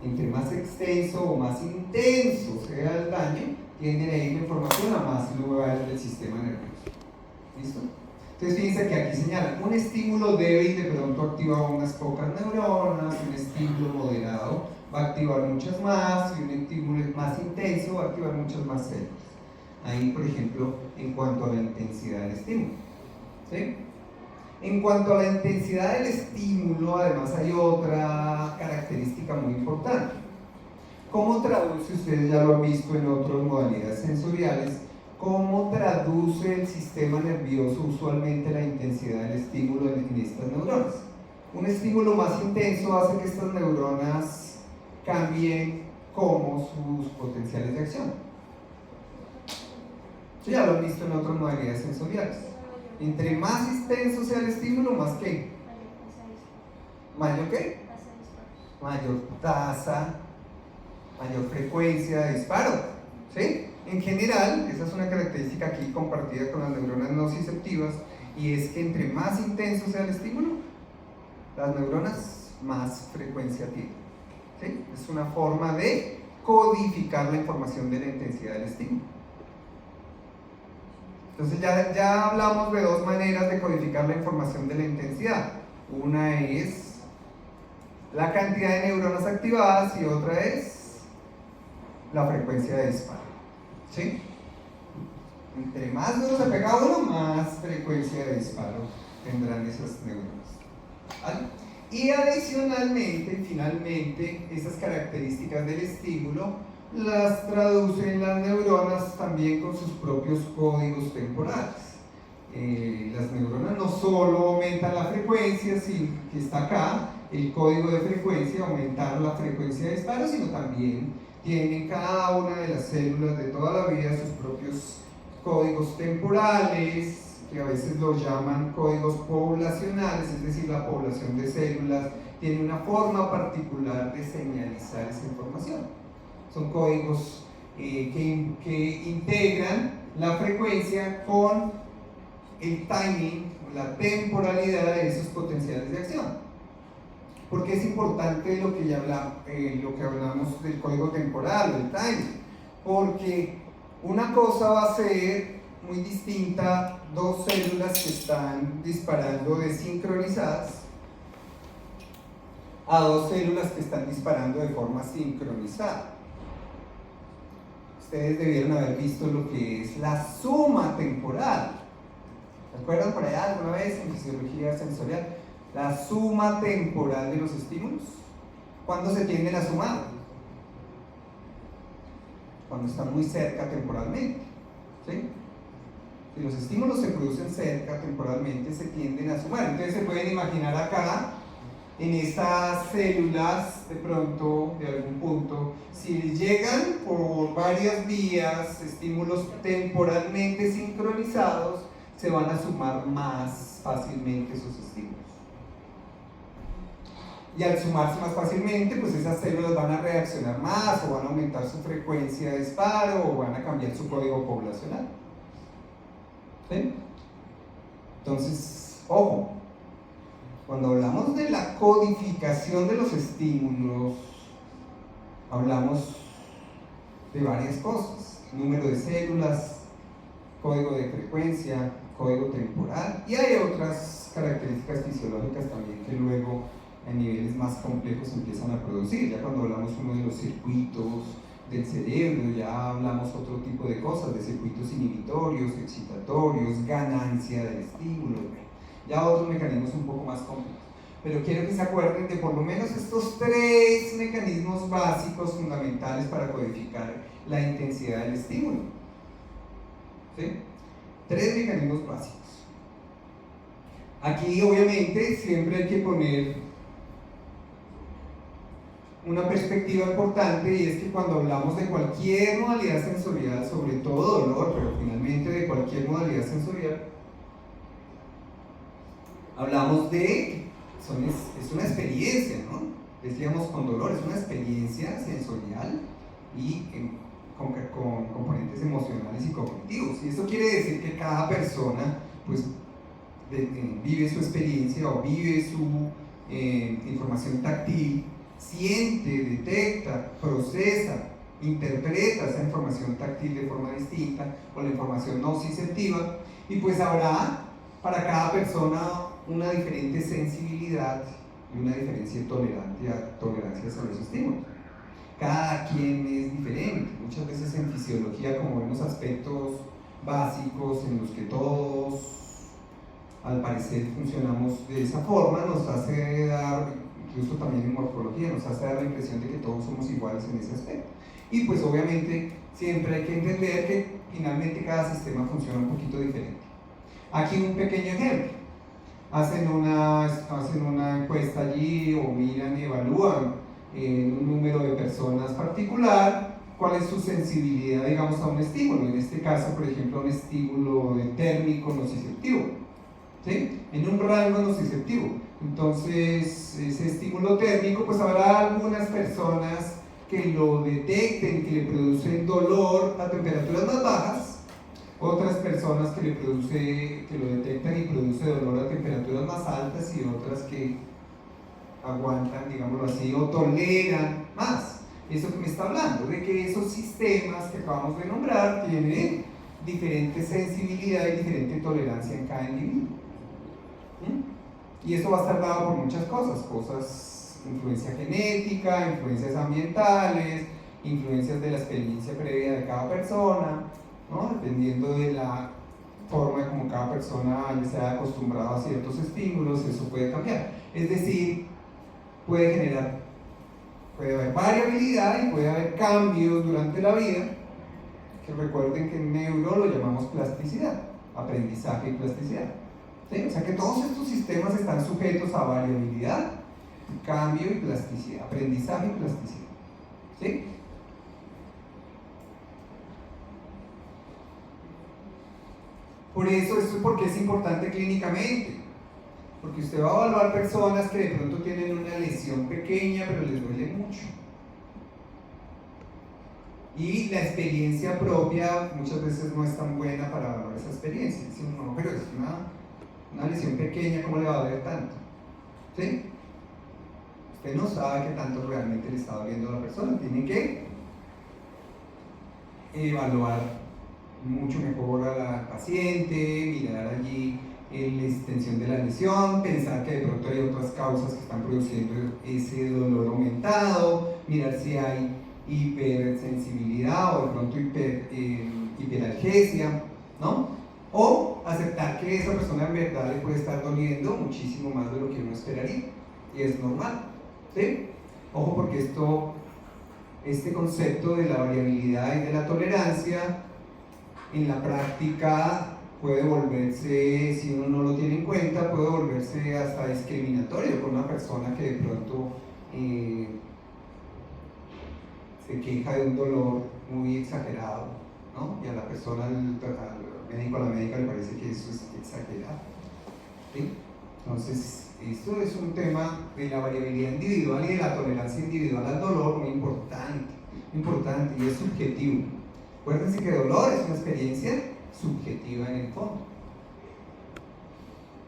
Entre más extenso o más intenso sea el daño, tienden a ir la información a más lugares del sistema nervioso. ¿Listo? Entonces fíjense que aquí señalan, un estímulo débil de pronto activa unas pocas neuronas, un estímulo moderado va a activar muchas más, y un estímulo más intenso va a activar muchas más células. Ahí, por ejemplo, en cuanto a la intensidad del estímulo. ¿Sí? En cuanto a la intensidad del estímulo, además hay otra característica muy importante. ¿Cómo traduce, ustedes ya lo han visto en otras modalidades sensoriales, cómo traduce el sistema nervioso usualmente la intensidad del estímulo en estas neuronas? Un estímulo más intenso hace que estas neuronas cambien como sus potenciales de acción. Eso ya lo han visto en otras modalidades sensoriales. Entre más intenso sea el estímulo, más ¿qué? ¿Mayor qué? Mayor tasa, mayor frecuencia de disparo. ¿Sí? En general, esa es una característica aquí compartida con las neuronas nociceptivas, y es que entre más intenso sea el estímulo, las neuronas más frecuencia tienen. ¿Sí? Es una forma de codificar la información de la intensidad del estímulo. Entonces ya hablamos de dos maneras de codificar la información de la intensidad. Una es la cantidad de neuronas activadas y otra es la frecuencia de disparo. ¿Sí? Entre más duro se pega uno, más frecuencia de disparo tendrán esas neuronas. ¿Vale? Y adicionalmente, finalmente, esas características del estímulo las traducen las neuronas también con sus propios códigos temporales. Las neuronas no solo aumentan la frecuencia, que está acá, el código de frecuencia, aumentar la frecuencia de disparo, sino también tienen cada una de las células de toda la vida sus propios códigos temporales, que a veces los llaman códigos poblacionales, es decir, la población de células tiene una forma particular de señalizar esa información. Son códigos que integran la frecuencia con el timing, la temporalidad de esos potenciales de acción. ¿Por qué es importante lo que hablamos del código temporal, del timing? Porque una cosa va a ser muy distinta, dos células que están disparando desincronizadas, a dos células que están disparando de forma sincronizada. Ustedes debieron haber visto lo que es la suma temporal. ¿Recuerdan por allá alguna vez en fisiología sensorial? La suma temporal de los estímulos. ¿Cuándo se tienden a sumar? Cuando están muy cerca temporalmente. ¿Sí? Si los estímulos se producen cerca temporalmente, se tienden a sumar. Entonces se pueden imaginar acá, en estas células, de pronto, de algún punto, si llegan por varias vías, estímulos temporalmente sincronizados, se van a sumar más fácilmente esos estímulos. Y al sumarse más fácilmente, pues esas células van a reaccionar más, o van a aumentar su frecuencia de disparo, o van a cambiar su código poblacional. ¿Sí? Entonces, ojo, cuando hablamos de la codificación de los estímulos, hablamos de varias cosas: número de células, código de frecuencia, código temporal, y hay otras características fisiológicas también que luego a niveles más complejos empiezan a producir. Ya cuando hablamos uno de los circuitos del cerebro, ya hablamos otro tipo de cosas, de circuitos inhibitorios, excitatorios, ganancia del estímulo, ya otros mecanismos un poco más complejos. Pero quiero que se acuerden de por lo menos estos 3 mecanismos básicos fundamentales para codificar la intensidad del estímulo. ¿Sí? 3 mecanismos básicos. Aquí obviamente siempre hay que poner una perspectiva importante, y es que cuando hablamos de cualquier modalidad sensorial, sobre todo dolor, pero finalmente de cualquier modalidad sensorial, hablamos de, es una experiencia, ¿no? Decíamos con dolor, es una experiencia sensorial y con componentes emocionales y cognitivos, y eso quiere decir que cada persona pues vive su experiencia o vive su información táctil, siente, detecta, procesa, interpreta esa información táctil de forma distinta, o la información nociceptiva, y pues habrá para cada persona una diferente sensibilidad y una diferente tolerancia sobre esos estímulos. Cada quien es diferente. Muchas veces en fisiología, como vemos aspectos básicos en los que todos al parecer funcionamos de esa forma, nos hace dar, incluso también en morfología, nos hace dar la impresión de que todos somos iguales en ese aspecto. Y pues obviamente siempre hay que entender que finalmente cada sistema funciona un poquito diferente. Aquí un pequeño ejemplo: hacen una encuesta allí, o miran y evalúan en un número de personas particular cuál es su sensibilidad, digamos, a un estímulo. En este caso, por ejemplo, a un estímulo térmico nociceptivo, ¿sí? En un rango nociceptivo. Entonces, ese estímulo térmico, pues habrá algunas personas que lo detecten, que le producen dolor a temperaturas más bajas, otras personas que lo detectan y produce dolor a temperaturas más altas, y otras que aguantan, digámoslo así, o toleran más. Eso que me está hablando, de que esos sistemas que acabamos de nombrar tienen diferente sensibilidad y diferente tolerancia en cada individuo. Y esto va a estar dado por muchas cosas: influencia genética, influencias ambientales, influencias de la experiencia previa de cada persona, ¿no? Dependiendo de la forma como cada persona se haya acostumbrado a ciertos estímulos, eso puede cambiar. Es decir, puede haber variabilidad y puede haber cambios durante la vida, que recuerden que en neuro lo llamamos plasticidad, aprendizaje y plasticidad. ¿Sí? O sea que todos estos sistemas están sujetos a variabilidad, cambio y plasticidad, aprendizaje y plasticidad. ¿Sí? Por eso, esto es porque es importante clínicamente, porque usted va a evaluar personas que de pronto tienen una lesión pequeña pero les duele mucho, y la experiencia propia muchas veces no es tan buena para evaluar esa experiencia. Dicen, no, pero es una lesión pequeña, ¿cómo le va a doler tanto? ¿Sí? Usted no sabe qué tanto realmente le está doliendo a la persona. Tiene que evaluar mucho mejor a la paciente, mirar allí la extensión de la lesión, pensar que de pronto hay otras causas que están produciendo ese dolor aumentado, mirar si hay hipersensibilidad o de pronto hiperalgesia, ¿no? O aceptar que esa persona en verdad le puede estar doliendo muchísimo más de lo que uno esperaría, y es normal, ¿sí? Ojo, porque este concepto de la variabilidad y de la tolerancia en la práctica puede volverse, si uno no lo tiene en cuenta, puede volverse hasta discriminatorio con una persona que de pronto se queja de un dolor muy exagerado, ¿no? Y a la persona, al médico, a la médica, le parece que eso es exagerado, ¿sí? Entonces, esto es un tema de la variabilidad individual y de la tolerancia individual al dolor muy importante, y es subjetivo. Acuérdense que dolor es una experiencia subjetiva en el fondo.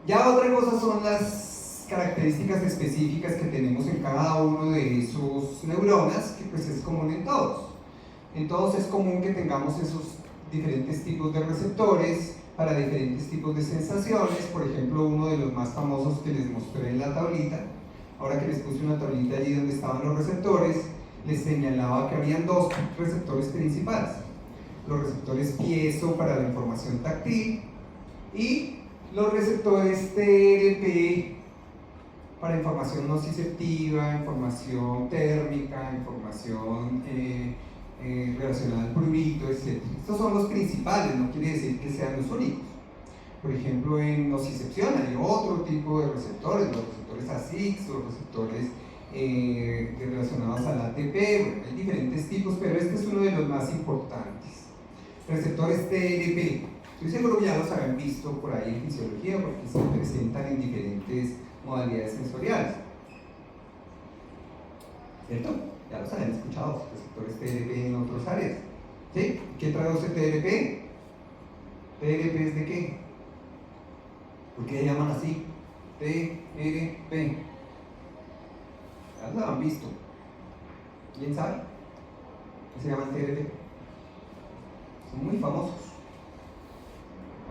Ya otra cosa son las características específicas que tenemos en cada uno de esos neuronas, que pues es común en todos. En todos es común que tengamos esos diferentes tipos de receptores para diferentes tipos de sensaciones. Por ejemplo, uno de los más famosos que les mostré en la tablita, ahora que les puse una tablita allí donde estaban los receptores, les señalaba que habían dos receptores principales: los receptores piezo para la información táctil y los receptores TRP para información nociceptiva, información térmica, información relacionada al prurito, etc. Estos son los principales, no quiere decir que sean los únicos. Por ejemplo, en nocicepción hay otro tipo de receptores, los receptores ASIX, los receptores relacionados al ATP, bueno, hay diferentes tipos, pero este es uno de los más importantes. Receptores TRP, estoy seguro que ya los habrán visto por ahí en fisiología porque se presentan en diferentes modalidades sensoriales, ¿cierto? Ya los habrán escuchado, receptores TRP en otras áreas, ¿sí? ¿Qué traduce TRP? ¿TRP es de qué? ¿Por qué se llaman así? TRP. Ya los han visto. ¿Quién sabe? ¿Qué se llaman TRP? Son muy famosos.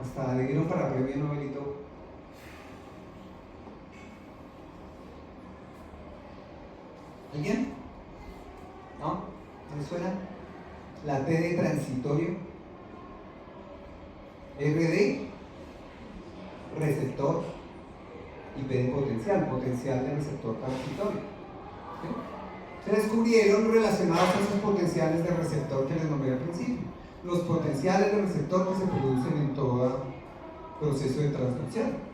Hasta le dieron para premio Nobel y todo. ¿Alguien? ¿No? ¿No les suena? La T de transitorio. R de receptor. Y P de potencial, potencial de receptor transitorio. ¿Sí? Se descubrieron relacionados a esos potenciales de receptor que les nombré al principio. Los potenciales de receptor que se producen en todo proceso de transducción.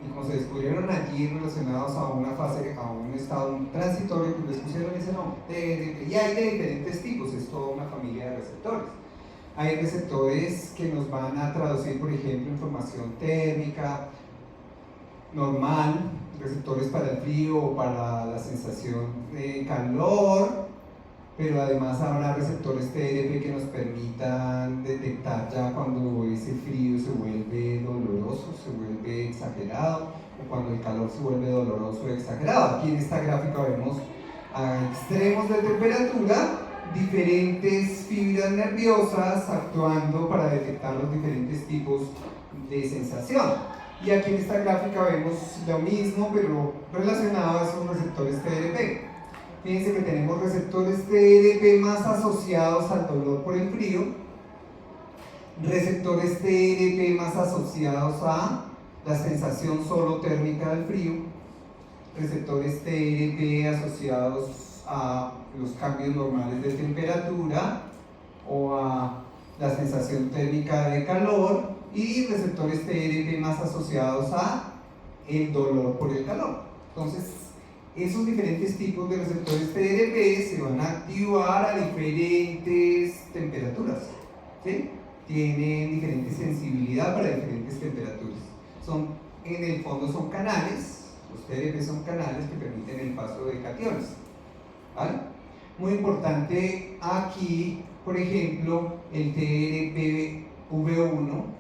Y como se descubrieron allí relacionados a una fase, a un estado transitorio, pues les pusieron ese nombre. Y hay de diferentes tipos, es toda una familia de receptores. Hay receptores que nos van a traducir, por ejemplo, información térmica normal, receptores para el frío o para la sensación de calor, pero además habrá receptores TRP que nos permitan detectar ya cuando ese frío se vuelve doloroso, se vuelve exagerado, o cuando el calor se vuelve doloroso o exagerado. Aquí en esta gráfica vemos a extremos de temperatura diferentes fibras nerviosas actuando para detectar los diferentes tipos de sensación. Y aquí en esta gráfica vemos lo mismo, pero relacionado a esos receptores TRP. Fíjense que tenemos receptores TRP más asociados al dolor por el frío, receptores TRP más asociados a la sensación solo térmica del frío, receptores TRP asociados a los cambios normales de temperatura o a la sensación térmica de calor, y receptores TRP más asociados a el dolor por el calor. Entonces, esos diferentes tipos de receptores TRP se van a activar a diferentes temperaturas, ¿sí? Tienen diferente sensibilidad para diferentes temperaturas. En el fondo son canales, los TRP son canales que permiten el paso de cationes, ¿vale? Muy importante aquí, por ejemplo, el TRPV1,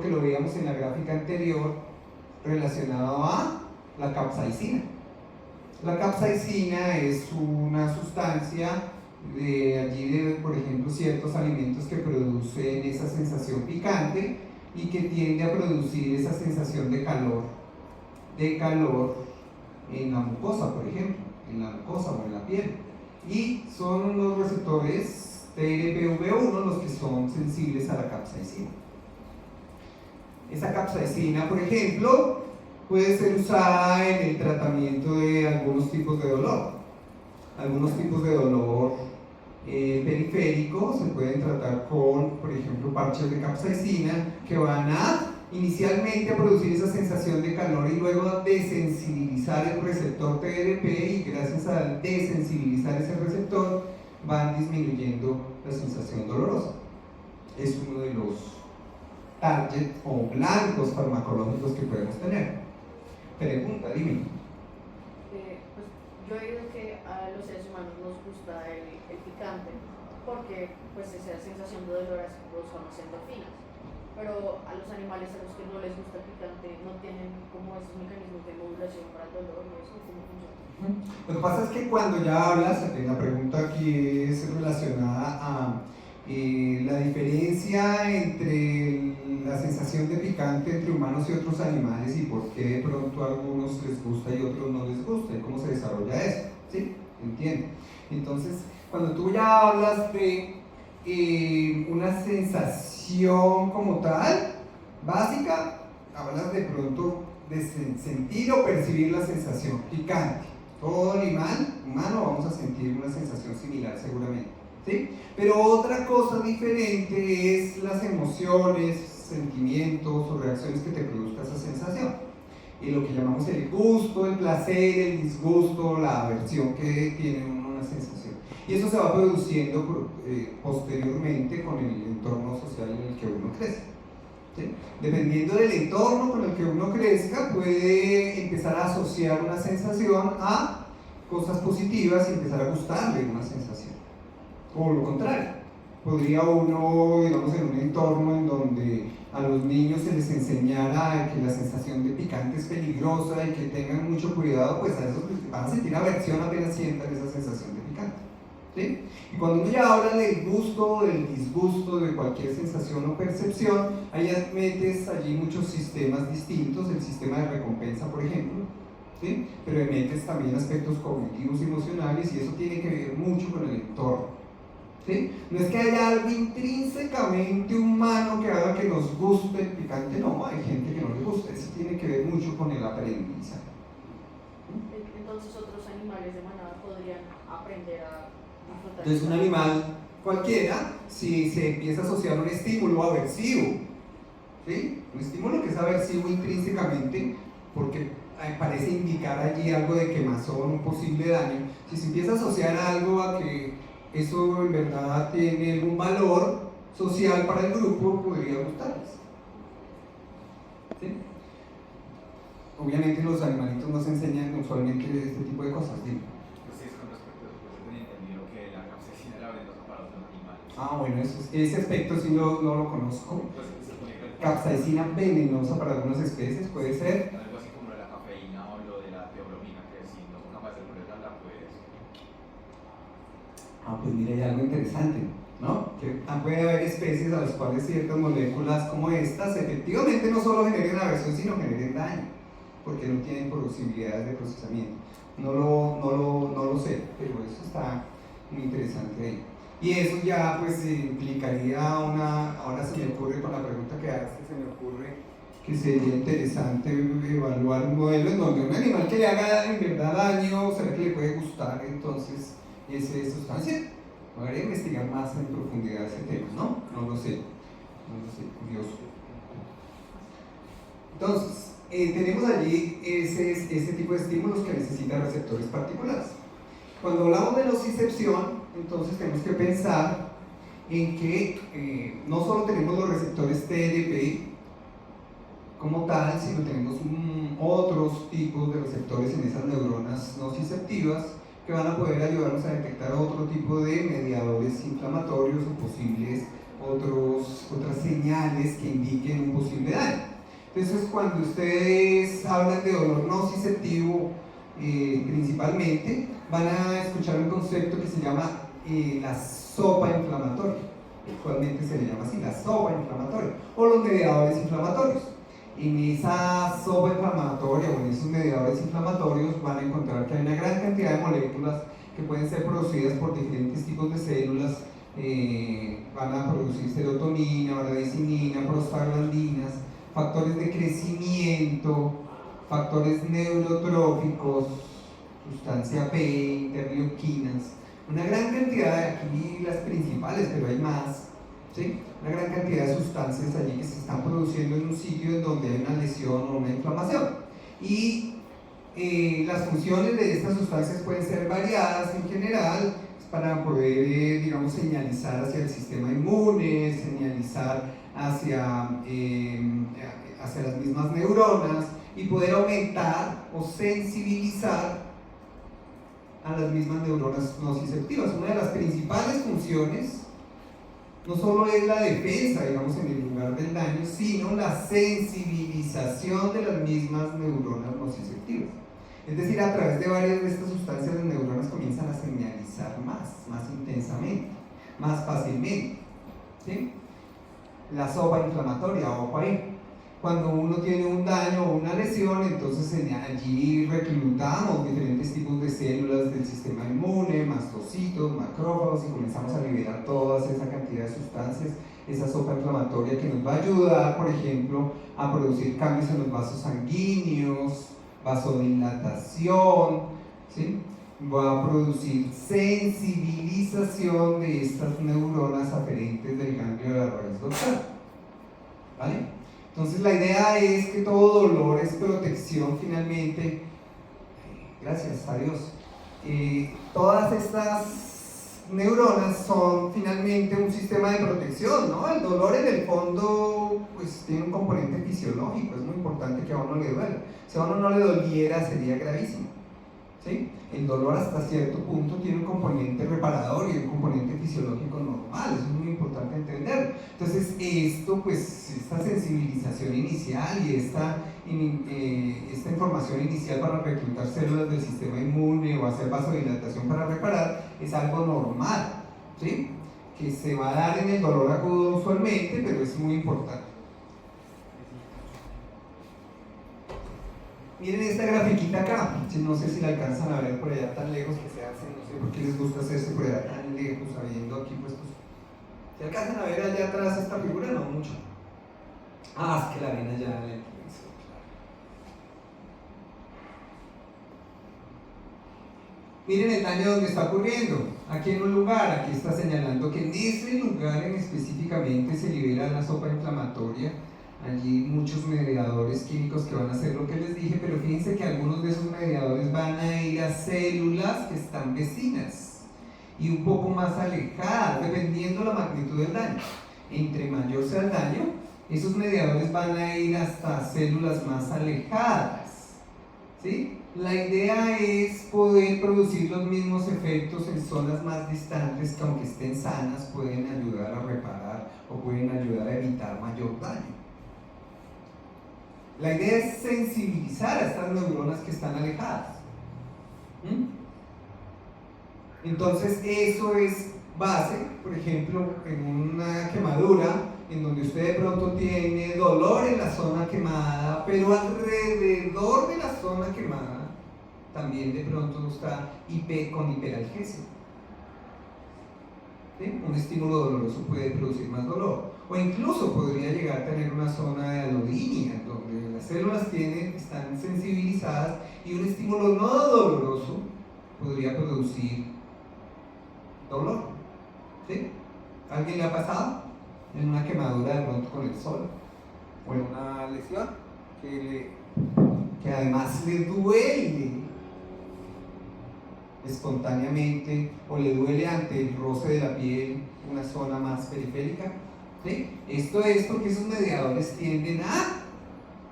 que lo veíamos en la gráfica anterior, relacionado a la capsaicina. La capsaicina es una sustancia de allí, por ejemplo, ciertos alimentos que producen esa sensación picante y que tiende a producir esa sensación de calor en la mucosa, por ejemplo, en la mucosa o en la piel. Y son los receptores TRPV1 los que son sensibles a la capsaicina. Esa capsaicina, por ejemplo, puede ser usada en el tratamiento de algunos tipos de dolor. Algunos tipos de dolor periférico se pueden tratar con, por ejemplo, parches de capsaicina que van a inicialmente a producir esa sensación de calor y luego a desensibilizar el receptor TRP, y gracias a desensibilizar ese receptor van disminuyendo la sensación dolorosa. Es uno de los target o blancos farmacológicos que podemos tener. Pregunta, dime.
Pues yo he oído que a los seres humanos nos gusta el picante porque pues esa sensación de dolor hace que produzcamos endorfinas, pero a los animales a los que no les gusta el picante no tienen como esos mecanismos de modulación para el dolor y eso, ¿cómo funciona?
Lo que pasa es que cuando ya hablas, la pregunta aquí es relacionada a la diferencia entre la sensación de picante entre humanos y otros animales y por qué de pronto a algunos les gusta y a otros no les gusta y cómo se desarrolla eso, ¿sí? ¿Entiendes? Entonces, cuando tú ya hablas de una sensación como tal, básica, hablas de pronto de sentir o percibir la sensación picante. Todo animal humano vamos a sentir una sensación similar seguramente, ¿sí? Pero otra cosa diferente es las emociones, sentimientos o reacciones que te produzca esa sensación. Y lo que llamamos el gusto, el placer, el disgusto, la aversión que tiene una sensación. Y eso se va produciendo posteriormente con el entorno social en el que uno crece. ¿Sí? Dependiendo del entorno con el que uno crezca, puede empezar a asociar una sensación a cosas positivas y empezar a gustarle una sensación. O lo contrario, podría uno, digamos, en un entorno en donde a los niños se les enseñara que la sensación de picante es peligrosa y que tengan mucho cuidado, pues a esos van a sentir aversión apenas sientan esa sensación de picante. ¿Sí? Y cuando uno ya habla del gusto, del disgusto, de cualquier sensación o percepción, ahí metes allí muchos sistemas distintos, el sistema de recompensa, por ejemplo, ¿sí? Pero metes también aspectos cognitivos y emocionales, y eso tiene que ver mucho con el entorno, ¿sí? No es que haya algo intrínsecamente humano que haga que nos guste el picante, no, hay gente que no le gusta, eso tiene que ver mucho con el aprendizaje.
Entonces otros animales de manada podrían aprender a disfrutar.
Entonces un animal cualquiera, si se empieza a asociar un estímulo aversivo, ¿sí? Un estímulo que es aversivo intrínsecamente, porque parece indicar allí algo de quemazón, un posible daño, si se empieza a asociar algo a que eso en verdad tiene algún valor social para el grupo, podría gustarles. ¿Sí? Obviamente los animalitos no se enseñan usualmente este tipo de cosas, ¿sí? Ah, bueno, ese aspecto sí no lo conozco. Capsaicina venenosa para algunas especies, puede ser.
Algo así como lo de la cafeína o lo de la teobromina, que si no son capaces de ponerla, pues...
Pues mira, hay algo interesante, ¿no? Que puede haber especies a las cuales ciertas moléculas como estas efectivamente no solo generen aversión, sino generen daño, porque no tienen posibilidades de procesamiento. No lo sé, pero eso está muy interesante ahí. Y eso ya pues implicaría ahora se me ocurre con la pregunta que haces, se me ocurre que sería interesante evaluar un modelo en donde un animal que le haga en verdad daño, ¿será que le puede gustar entonces esa sustancia? Me voy a investigar más en profundidad ese tema, ¿no? No lo sé, curioso. Entonces, tenemos allí ese tipo de estímulos que necesitan receptores particulares. Cuando hablamos de nocicepción, entonces tenemos que pensar en que no solo tenemos los receptores TRP como tal, sino tenemos otros tipos de receptores en esas neuronas nociceptivas que van a poder ayudarnos a detectar otro tipo de mediadores inflamatorios o posibles otras señales que indiquen un posible daño. Entonces, cuando ustedes hablan de dolor nociceptivo, principalmente, van a escuchar un concepto que se llama la sopa inflamatoria. Actualmente se le llama así, la sopa inflamatoria, o los mediadores inflamatorios. En esa sopa inflamatoria o en esos mediadores inflamatorios van a encontrar que hay una gran cantidad de moléculas que pueden ser producidas por diferentes tipos de células. Van a producir serotonina, bradicina, prostaglandinas, factores de crecimiento, factores neurotróficos, sustancia P, interleuquinas, una gran cantidad, de aquí las principales, pero hay más, ¿sí? Una gran cantidad de sustancias allí que se están produciendo en un sitio en donde hay una lesión o una inflamación. Y las funciones de estas sustancias pueden ser variadas en general, para poder, digamos, señalizar hacia el sistema inmune, señalizar hacia las mismas neuronas y poder aumentar o sensibilizar a las mismas neuronas nociceptivas. Una de las principales funciones no solo es la defensa, digamos, en el lugar del daño, sino la sensibilización de las mismas neuronas nociceptivas. Es decir, a través de varias de estas sustancias las neuronas comienzan a señalizar más intensamente, más fácilmente, ¿sí? La sopa inflamatoria, ojo ahí. Cuando uno tiene un daño o una lesión, entonces allí reclutamos diferentes tipos de células del sistema inmune, mastocitos, macrófagos, y comenzamos a liberar toda esa cantidad de sustancias, esa sopa inflamatoria que nos va a ayudar, por ejemplo, a producir cambios en los vasos sanguíneos, vasodilatación, ¿sí? Va a producir sensibilización de estas neuronas aferentes del ganglio de la raíz dorsal, ¿vale? Entonces la idea es que todo dolor es protección finalmente, gracias a Dios. Todas estas neuronas son finalmente un sistema de protección, ¿no? El dolor en el fondo pues tiene un componente fisiológico, es muy importante que a uno le duela. Si a uno no le doliera sería gravísimo, ¿sí? El dolor hasta cierto punto tiene un componente reparador y un componente fisiológico normal, eso es muy importante entender. Entonces esto, pues, esta sensibilización inicial y esta información inicial para reclutar células del sistema inmune o hacer vasodilatación para reparar es algo normal, ¿sí? Que se va a dar en el dolor agudo usualmente, pero es muy importante. Miren esta grafiquita acá, no sé si la alcanzan a ver por allá tan lejos que se hacen, no sé por qué les gusta hacerse por allá tan lejos, habiendo aquí puestos. ¿Se alcanzan a ver allá atrás esta figura? No mucho. Ah, es que la ven allá en el televisor, claro. Miren el daño donde está ocurriendo. Aquí en un lugar, aquí está señalando que en ese lugar específicamente se libera la sopa inflamatoria. Allí muchos mediadores químicos que van a hacer lo que les dije, pero fíjense que algunos de esos mediadores van a ir a células que están vecinas y un poco más alejadas, dependiendo la magnitud del daño. Entre mayor sea el daño, esos mediadores van a ir hasta células más alejadas, ¿sí? La idea es poder producir los mismos efectos en zonas más distantes que, aunque estén sanas, pueden ayudar a reparar o pueden ayudar a evitar mayor daño. La idea es sensibilizar a estas neuronas que están alejadas. Entonces eso es base, por ejemplo, en una quemadura en donde usted de pronto tiene dolor en la zona quemada, pero alrededor de la zona quemada también de pronto está con hiperalgesia. ¿Sí? Un estímulo doloroso puede producir más dolor, o incluso podría llegar a tener una zona de alodinia, donde las células están sensibilizadas y un estímulo no doloroso podría producir dolor. ¿Sí? ¿Alguien le ha pasado en una quemadura de pronto con el sol o en una lesión que además le duele espontáneamente o le duele ante el roce de la piel una zona más periférica? ¿Sí? Esto es porque esos mediadores tienden a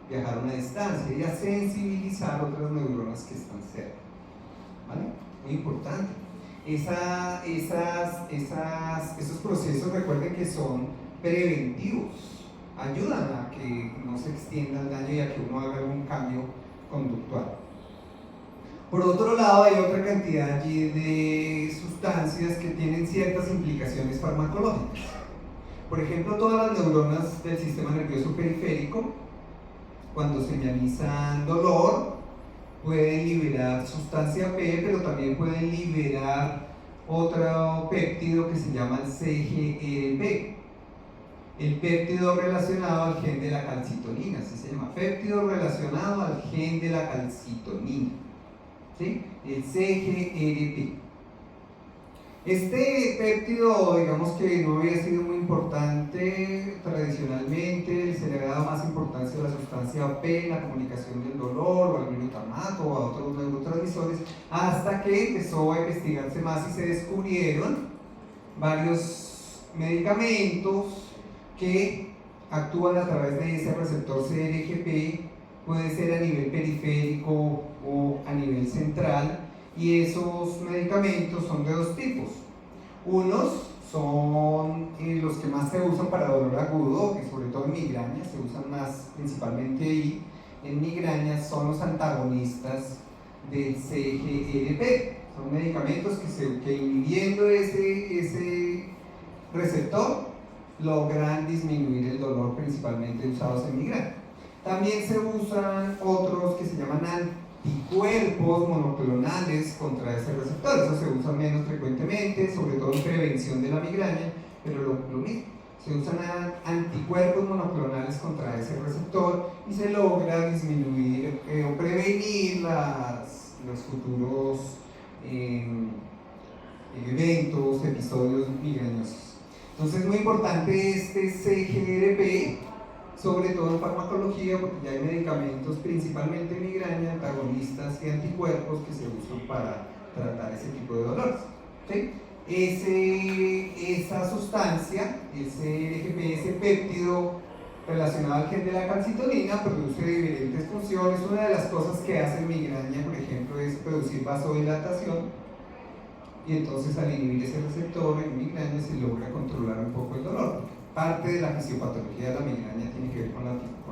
viajar una distancia y a sensibilizar otras neuronas que están cerca, ¿vale? Muy importante. Esos procesos, recuerden que son preventivos, ayudan a que no se extienda el daño y a que uno haga algún cambio conductual. Por otro lado, hay otra cantidad allí de sustancias que tienen ciertas implicaciones farmacológicas. Por ejemplo, todas las neuronas del sistema nervioso periférico, cuando señalizan dolor, pueden liberar sustancia P, pero también pueden liberar otro péptido que se llama el CGRP. El péptido relacionado al gen de la calcitonina, así se llama, péptido relacionado al gen de la calcitonina, ¿sí? El CGRP. Este péptido, digamos que no había sido muy importante tradicionalmente, se le había dado más importancia a la sustancia P en la comunicación del dolor, o al glutamato, o a otros neurotransmisores, hasta que empezó a investigarse más y se descubrieron varios medicamentos que actúan a través de ese receptor CRGP, puede ser a nivel periférico o a nivel central, y esos medicamentos son de dos tipos. Unos son los que más se usan para dolor agudo, y sobre todo en migrañas, se usan más principalmente ahí. En migrañas son los antagonistas del CGRP. Son medicamentos que inhibiendo ese receptor logran disminuir el dolor, principalmente usados en migraña. También se usan otros que se llaman anticuerpos monoclonales contra ese receptor. Eso se usa menos frecuentemente, sobre todo en prevención de la migraña, pero lo mismo. Se usan anticuerpos monoclonales contra ese receptor y se logra disminuir o prevenir los futuros eventos, episodios migrañosos. Entonces es muy importante este CGRP, sobre todo en farmacología, porque ya hay medicamentos, principalmente en migraña, antagonistas y anticuerpos que se usan para tratar ese tipo de dolores. ¿Sí? Esa sustancia, ese péptido relacionado al gen de la calcitonina, produce diferentes funciones. Una de las cosas que hace migraña, por ejemplo, es producir vasodilatación, y entonces al inhibir ese receptor en migraña se logra controlar un poco el dolor. Parte de la fisiopatología de la migraña tiene que ver con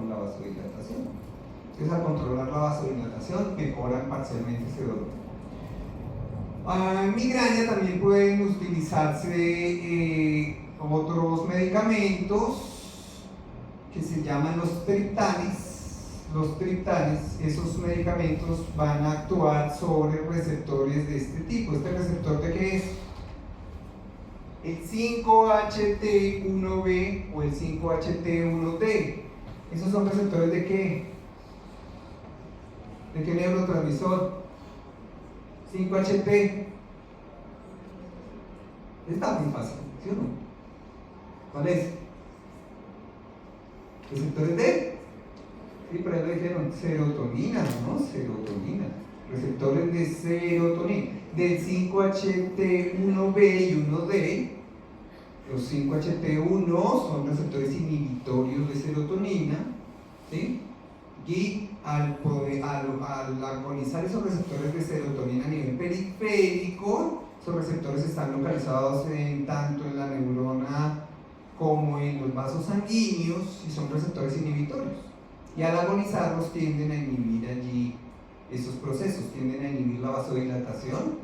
la vasodilatación. Entonces, al controlar la vasodilatación mejoran parcialmente ese dolor. En migraña también pueden utilizarse otros medicamentos que se llaman los triptanes. Los triptanes, esos medicamentos van a actuar sobre receptores de este tipo. ¿Este receptor de qué es? El 5-HT1B o el 5-HT1D. ¿Esos son receptores de qué? ¿De qué neurotransmisor? 5-HT. Está muy fácil, ¿sí o no? ¿Cuál es? Receptores de, sí, por ahí lo dijeron, serotonina, ¿no? Serotonina. Receptores de serotonina. Del 5-HT1B y 1D. Los 5-HT1 son receptores inhibitorios de serotonina, ¿sí? Y al agonizar esos receptores de serotonina a nivel periférico, esos receptores están localizados tanto en la neurona como en los vasos sanguíneos y son receptores inhibitorios. Y al agonizarlos tienden a inhibir allí esos procesos, tienden a inhibir la vasodilatación,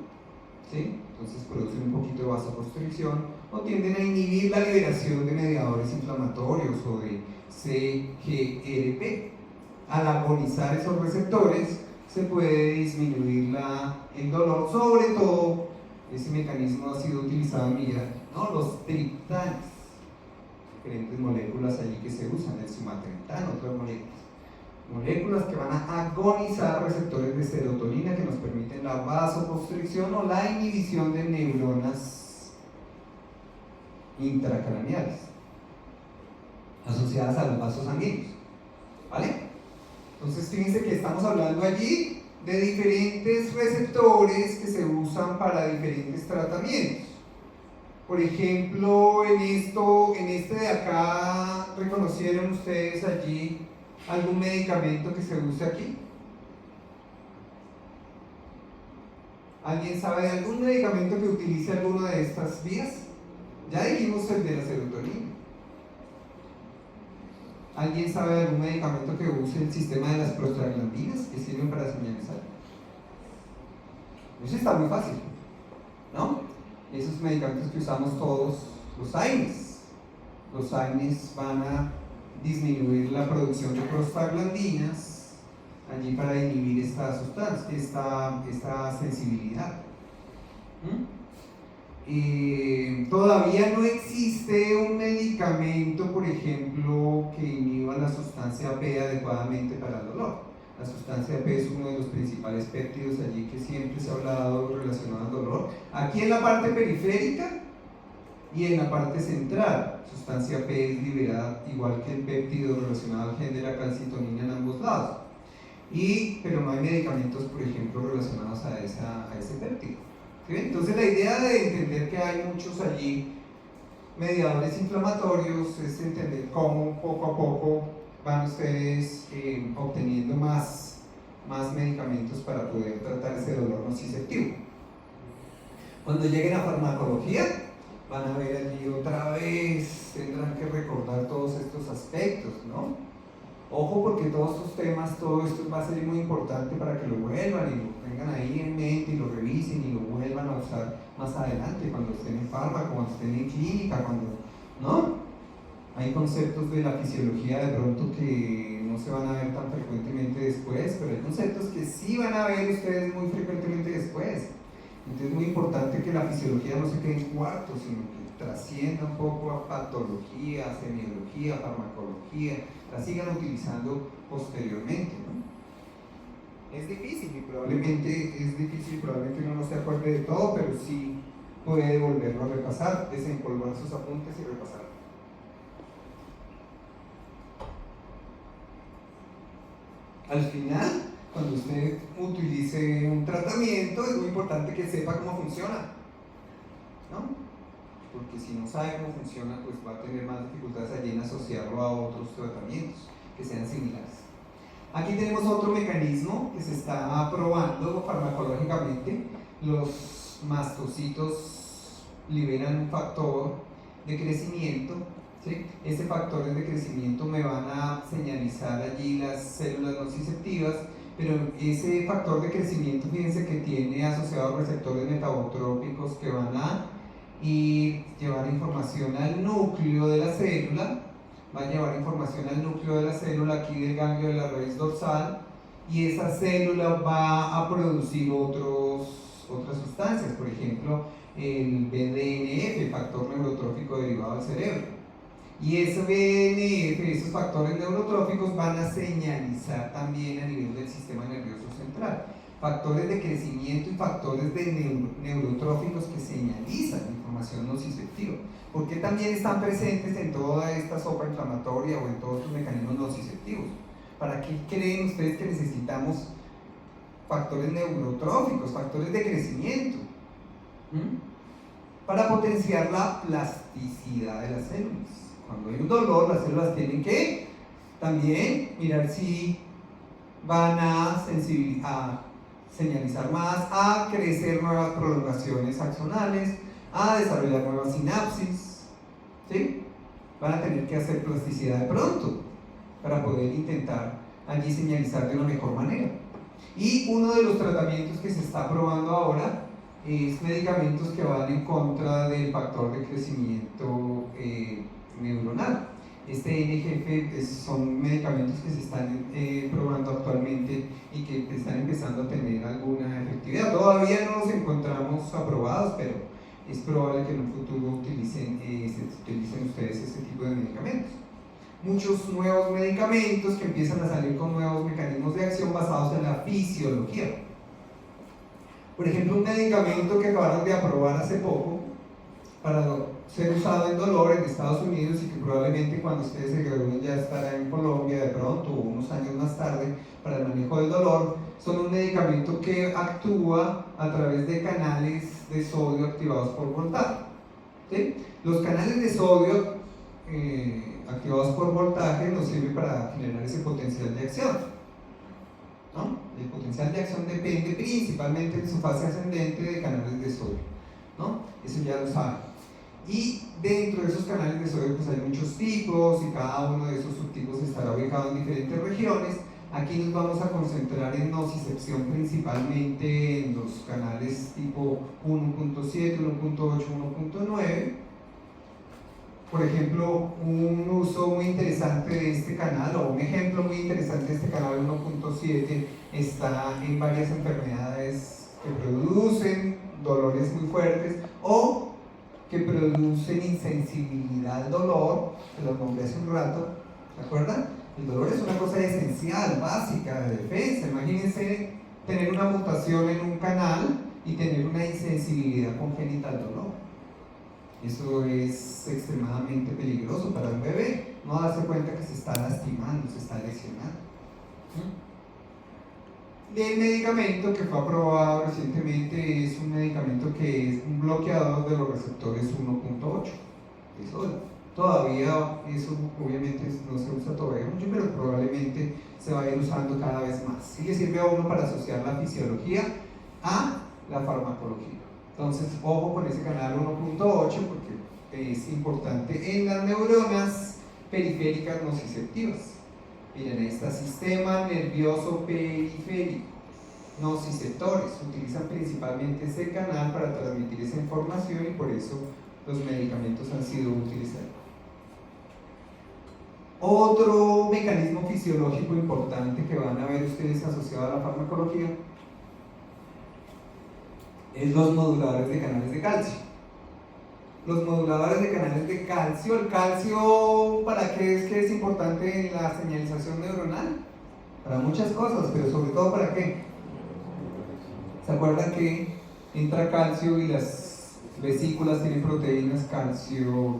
¿sí? Entonces producen un poquito de vasoconstricción, o tienden a inhibir la liberación de mediadores inflamatorios o de CGRP. Al agonizar esos receptores se puede disminuir el dolor, sobre todo ese mecanismo ha sido utilizado en migraña, ¿no? Los triptanes, diferentes moléculas allí que se usan, el sumatriptano, otras moléculas que van a agonizar receptores de serotonina que nos permiten la vasoconstricción o la inhibición de neuronas intracraneales asociadas a los vasos sanguíneos, ¿vale? Entonces fíjense que estamos hablando allí de diferentes receptores que se usan para diferentes tratamientos. Por ejemplo, en este de acá, ¿reconocieron ustedes allí algún medicamento que se use aquí? ¿Alguien sabe de algún medicamento que utilice alguna de estas vías? Ya dijimos el de la serotonina. ¿Alguien sabe de algún medicamento que use el sistema de las prostaglandinas que sirven para señalizar? Eso está muy fácil, ¿no? Esos medicamentos que usamos todos, los AINES. Los AINES van a disminuir la producción de prostaglandinas allí para inhibir esta sustancia, esta sensibilidad. Todavía no existe un medicamento, por ejemplo, que inhiba la sustancia P adecuadamente para el dolor. La sustancia P es uno de los principales péptidos allí que siempre se ha hablado relacionado al dolor. Aquí en la parte periférica y en la parte central, sustancia P es liberada igual que el péptido relacionado al gen de la calcitonina en ambos lados. Pero no hay medicamentos, por ejemplo, relacionados a ese péptido. ¿Sí? Entonces la idea de entender que hay muchos allí mediadores inflamatorios es entender cómo poco a poco van ustedes obteniendo más medicamentos para poder tratar ese dolor nociceptivo. Cuando lleguen a farmacología van a ver allí otra vez, tendrán que recordar todos estos aspectos, ¿no? Ojo porque todos estos temas, todo esto va a ser muy importante para que lo vuelvan y lo tengan ahí en mente y lo revisen y lo vuelvan a usar más adelante, cuando estén en fármaco, cuando estén en clínica, cuando, ¿no? Hay conceptos de la fisiología de pronto que no se van a ver tan frecuentemente después, pero hay conceptos que sí van a ver ustedes muy frecuentemente después. Entonces es muy importante que la fisiología no se quede en cuarto, sino que trascienda un poco a patología, a semiología, farmacología, la sigan utilizando posteriormente, ¿no? Es difícil y probablemente uno no se acuerde de todo, pero sí puede volverlo a repasar, desempolvar sus apuntes y repasar. Al final, cuando usted utilice un tratamiento, es muy importante que sepa cómo funciona, ¿no? Porque si no sabe cómo funciona, pues va a tener más dificultades allí en asociarlo a otros tratamientos que sean similares. Aquí tenemos otro mecanismo que se está probando farmacológicamente. Los mastocitos liberan un factor de crecimiento, ¿sí? Ese factores de crecimiento me van a señalizar allí las células nociceptivas, pero ese factor de crecimiento, fíjense que tiene asociados receptores metabotrópicos que van a llevar información al núcleo de la célula, va a llevar información al núcleo de la célula aquí del ganglio de la raíz dorsal, y esa célula va a producir otras sustancias, por ejemplo el BDNF, el factor neurotrófico derivado del cerebro, y ese BDNF, esos factores neurotróficos van a señalizar también a nivel del sistema nervioso central, factores de crecimiento y factores de neurotróficos que señalizan información nociceptiva. ¿Por qué también están presentes en toda esta sopa inflamatoria o en todos estos mecanismos nociceptivos? ¿Para qué creen ustedes que necesitamos factores neurotróficos, factores de crecimiento? Para potenciar la plasticidad de las células. Cuando hay un dolor, las células tienen que también mirar si van a señalizar más, a crecer nuevas prolongaciones axonales, a desarrollar nuevas sinapsis, ¿sí? Van a tener que hacer plasticidad de pronto para poder intentar allí señalizar de una mejor manera. Y uno de los tratamientos que se está probando ahora es medicamentos que van en contra del factor de crecimiento neuronal. Este NGF son medicamentos que se están probando actualmente y que están empezando a tener alguna efectividad. Todavía no los encontramos aprobados, pero es probable que en un futuro utilicen ustedes este tipo de medicamentos. Muchos nuevos medicamentos que empiezan a salir con nuevos mecanismos de acción basados en la fisiología. Por ejemplo, un medicamento que acabaron de aprobar hace poco para ser usado en dolor en Estados Unidos y que probablemente cuando ustedes se gradúen ya estará en Colombia de pronto o unos años más tarde para el manejo del dolor, son un medicamento que actúa a través de canales de sodio activados por voltaje, ¿sí? Los canales de sodio activados por voltaje nos sirven para generar ese potencial de acción, ¿no? El potencial de acción depende principalmente en su fase ascendente de canales de sodio, ¿no? Eso ya lo saben. Y dentro de esos canales de sodio pues hay muchos tipos y cada uno de esos subtipos estará ubicado en diferentes regiones. Aquí nos vamos a concentrar en nocicepción principalmente en los canales tipo 1.7, 1.8, 1.9. Por ejemplo, un uso muy interesante de este canal o un ejemplo muy interesante de este canal 1.7 está en varias enfermedades que producen dolores muy fuertes o que producen insensibilidad al dolor, que los nombré hace un rato, ¿se acuerdan? El dolor es una cosa esencial, básica, de defensa. Imagínense tener una mutación en un canal y tener una insensibilidad congénita al dolor. Eso es extremadamente peligroso para un bebé, no darse cuenta que se está lastimando, se está lesionando. El medicamento que fue aprobado recientemente es un medicamento que es un bloqueador de los receptores 1.8 de sodio. Todavía eso obviamente no se usa todavía mucho, pero probablemente se va a ir usando cada vez más. Sí le sirve a uno para asociar la fisiología a la farmacología. Entonces, ojo con ese canal 1.8 porque es importante en las neuronas periféricas nociceptivas. Miren, ahí está sistema nervioso periférico, nociceptores, utilizan principalmente ese canal para transmitir esa información y por eso los medicamentos han sido útiles ahí. Otro mecanismo fisiológico importante que van a ver ustedes asociado a la farmacología es los moduladores de canales de calcio. Los moduladores de canales de calcio, ¿el calcio para qué es que es importante en la señalización neuronal? Para muchas cosas, pero sobre todo ¿para qué? ¿Se acuerdan que entra calcio y las vesículas tienen proteínas calcio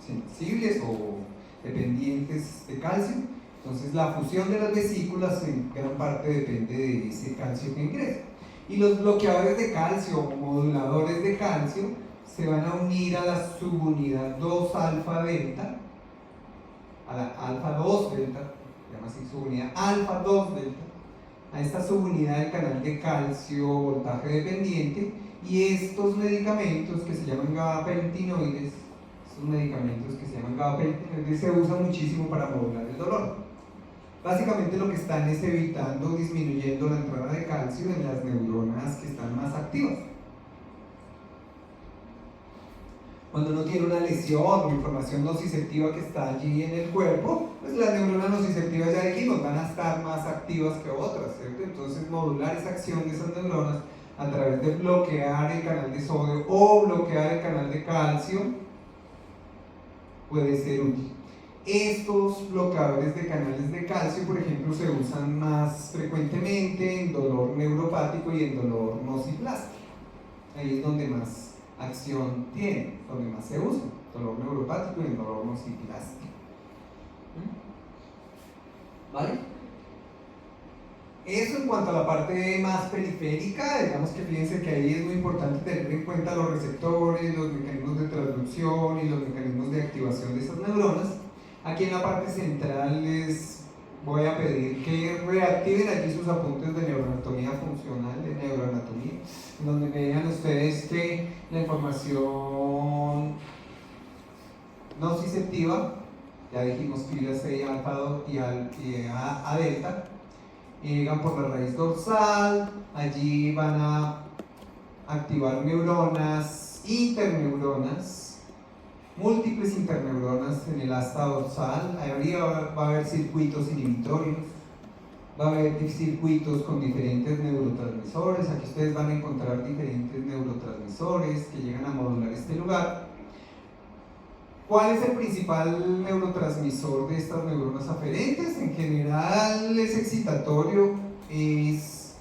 sensibles o dependientes de calcio? Entonces la fusión de las vesículas en gran parte depende de ese calcio que ingresa. Y los bloqueadores de calcio o moduladores de calcio se van a unir a la subunidad 2-alfa-delta, a la alfa-2-delta, se llama así subunidad alfa-2-delta, a esta subunidad del canal de calcio voltaje dependiente, y estos medicamentos que se llaman gabapentinoides, se usan muchísimo para modular el dolor. Básicamente lo que están es evitando, disminuyendo la entrada de calcio en las neuronas que están más activas. Cuando uno tiene una lesión o información nociceptiva que está allí en el cuerpo, pues las neuronas nociceptivas ya dijimos van a estar más activas que otras, ¿cierto? Entonces modular esa acción de esas neuronas a través de bloquear el canal de sodio o bloquear el canal de calcio puede ser útil. Estos bloqueadores de canales de calcio, por ejemplo, se usan más frecuentemente en dolor neuropático y en dolor nociplástico. Ahí es donde más acción tiene, donde más se usa, dolor neuropático y en dolor nociplástico. ¿Vale? Eso en cuanto a la parte más periférica, digamos que fíjense que ahí es muy importante tener en cuenta los receptores, los mecanismos de transducción y los mecanismos de activación de esas neuronas. Aquí en la parte central les voy a pedir que reactiven aquí sus apuntes de neuroanatomía funcional, de neuroanatomía, donde vean ustedes que la información nociceptiva, ya dijimos fibras C, alfa y A delta, llegan por la raíz dorsal, allí van a activar neuronas, interneuronas, múltiples interneuronas en el asta dorsal. Ahí va a haber circuitos inhibitorios, va a haber circuitos con diferentes neurotransmisores. Aquí ustedes van a encontrar diferentes neurotransmisores que llegan a modular este lugar. ¿Cuál es el principal neurotransmisor de estas neuronas aferentes? En general es excitatorio, es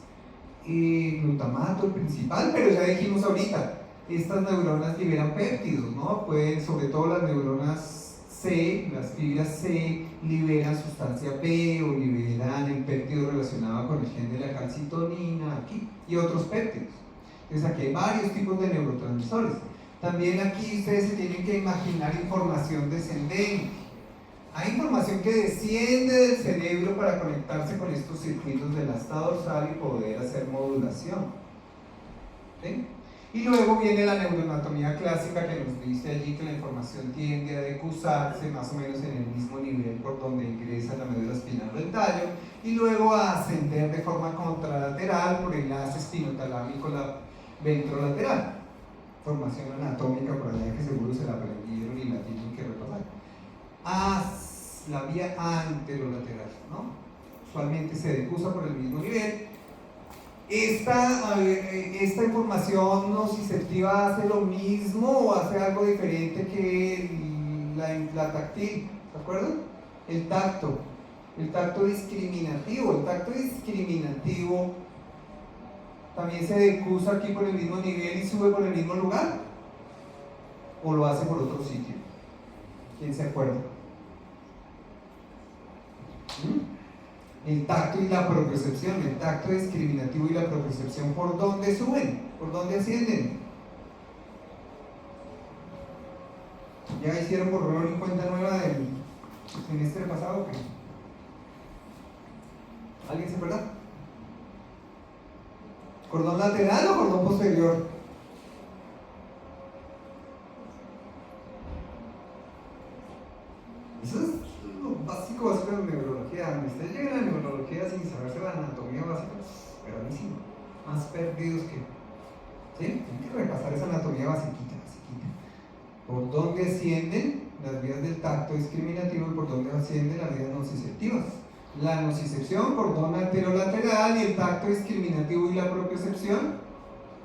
glutamato el principal, pero ya dijimos ahorita, estas neuronas liberan péptidos, ¿no? Pueden, sobre todo las neuronas C, las fibras C, liberan sustancia B o liberan el péptido relacionado con el gen de la calcitonina aquí, y otros péptidos. Entonces aquí hay varios tipos de neurotransmisores. También aquí ustedes se tienen que imaginar información descendente. Hay información que desciende del cerebro para conectarse con estos circuitos del asta dorsal y poder hacer modulación. ¿Sí? Y luego viene la neuroanatomía clásica que nos dice allí que la información tiende a decusarse más o menos en el mismo nivel por donde ingresa la médula espinal o el tallo, y luego a ascender de forma contralateral por el enlace espinotalámico ventrolateral. Formación anatómica por allá que seguro se la aprendieron y la tienen que repasar. La vía anterolateral, ¿no? Usualmente se decusa por el mismo nivel. Esta información nociceptiva hace lo mismo o hace algo diferente que la táctil, ¿se acuerdan? El tacto discriminativo. El tacto discriminativo también se decusa aquí por el mismo nivel y sube por el mismo lugar, o lo hace por otro sitio. ¿Quién se acuerda? El tacto y la propriocepción, el tacto discriminativo y la propriocepción, ¿por dónde suben? ¿Por dónde ascienden? ¿Ya hicieron borrón y cuenta nueva del semestre pasado o qué? ¿Alguien se acuerda? ¿Cordón lateral o cordón posterior? Eso es lo básico de la neurología. perdidos que... ¿Sí? Tienen que repasar esa anatomía basiquita. ¿Por dónde ascienden las vías del tacto discriminativo y por dónde ascienden las vías nociceptivas? La nocicepción, cordón anterolateral, y el tacto discriminativo y la propiocepción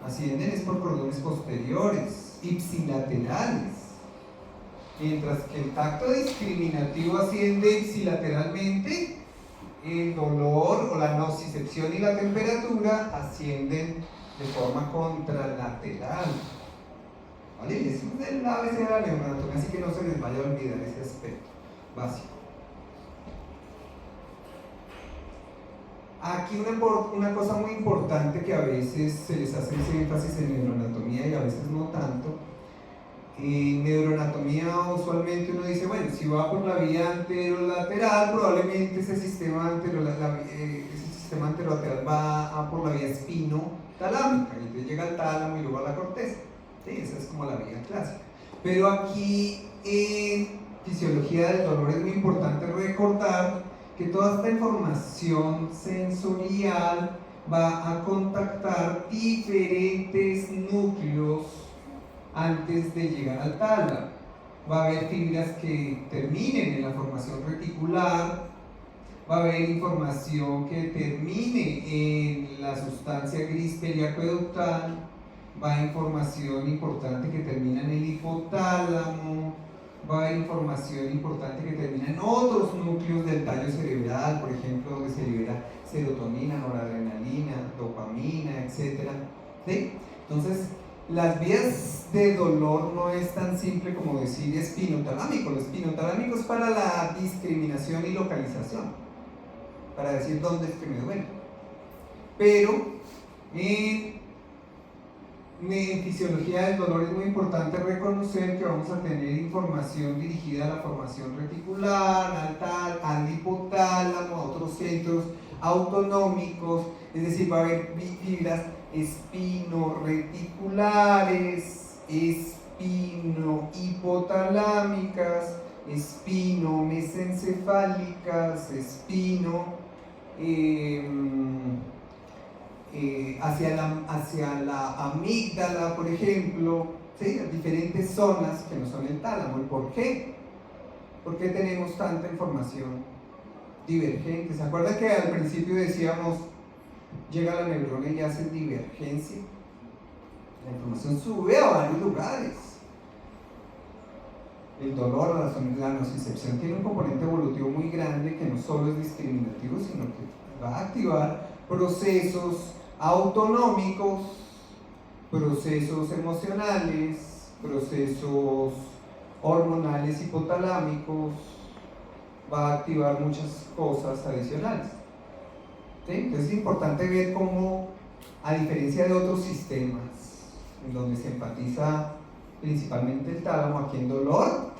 ascienden es por cordones posteriores, ipsilaterales. Mientras que el tacto discriminativo asciende ipsilateralmente, el dolor o la nocicepción y la temperatura ascienden de forma contralateral. ¿Vale? Y eso es el ABC de la neuroanatomía, así que no se les vaya a olvidar ese aspecto básico. Aquí una cosa muy importante que a veces se les hace ese énfasis en neuroanatomía y a veces no tanto. En neuroanatomía usualmente uno dice, bueno, si va por la vía anterolateral, probablemente ese sistema anterolateral va por la vía espinotalámica, y entonces llega al tálamo y luego a la corteza. Sí, esa es como la vía clásica. Pero aquí en fisiología del dolor es muy importante recordar que toda esta información sensorial va a contactar diferentes núcleos antes de llegar al tálamo. Va a haber fibras que terminen en la formación reticular, va a haber información que termine en la sustancia gris periacueductal, va a haber información importante que termina en el hipotálamo, va a haber información importante que termina en otros núcleos del tallo cerebral, por ejemplo, donde se libera serotonina, noradrenalina, dopamina, etc. ¿Sí? Entonces, las vías de dolor no es tan simple como decir espinotalámico. Lo espinotalámico es para la discriminación y localización, para decir dónde es que me duele. Pero en fisiología del dolor es muy importante reconocer que vamos a tener información dirigida a la formación reticular, al hipotálamo, a otros centros autonómicos, es decir, va a haber fibras espinoreticulares, espinohipotalámicas, espinomesencefálicas, hacia la amígdala, por ejemplo, ¿sí? Diferentes zonas que no son el tálamo. ¿Y por qué? ¿Por qué tenemos tanta información divergente? ¿Se acuerdan que al principio decíamos, llega la neurona y hace divergencia? La información sube a varios lugares. El dolor, la nocicepción tiene un componente evolutivo muy grande que no solo es discriminativo, sino que va a activar procesos autonómicos, procesos emocionales, procesos hormonales hipotalámicos, va a activar muchas cosas adicionales. ¿Sí? Entonces es importante ver cómo, a diferencia de otros sistemas, en donde se enfatiza principalmente el tálamo, aquí en dolor,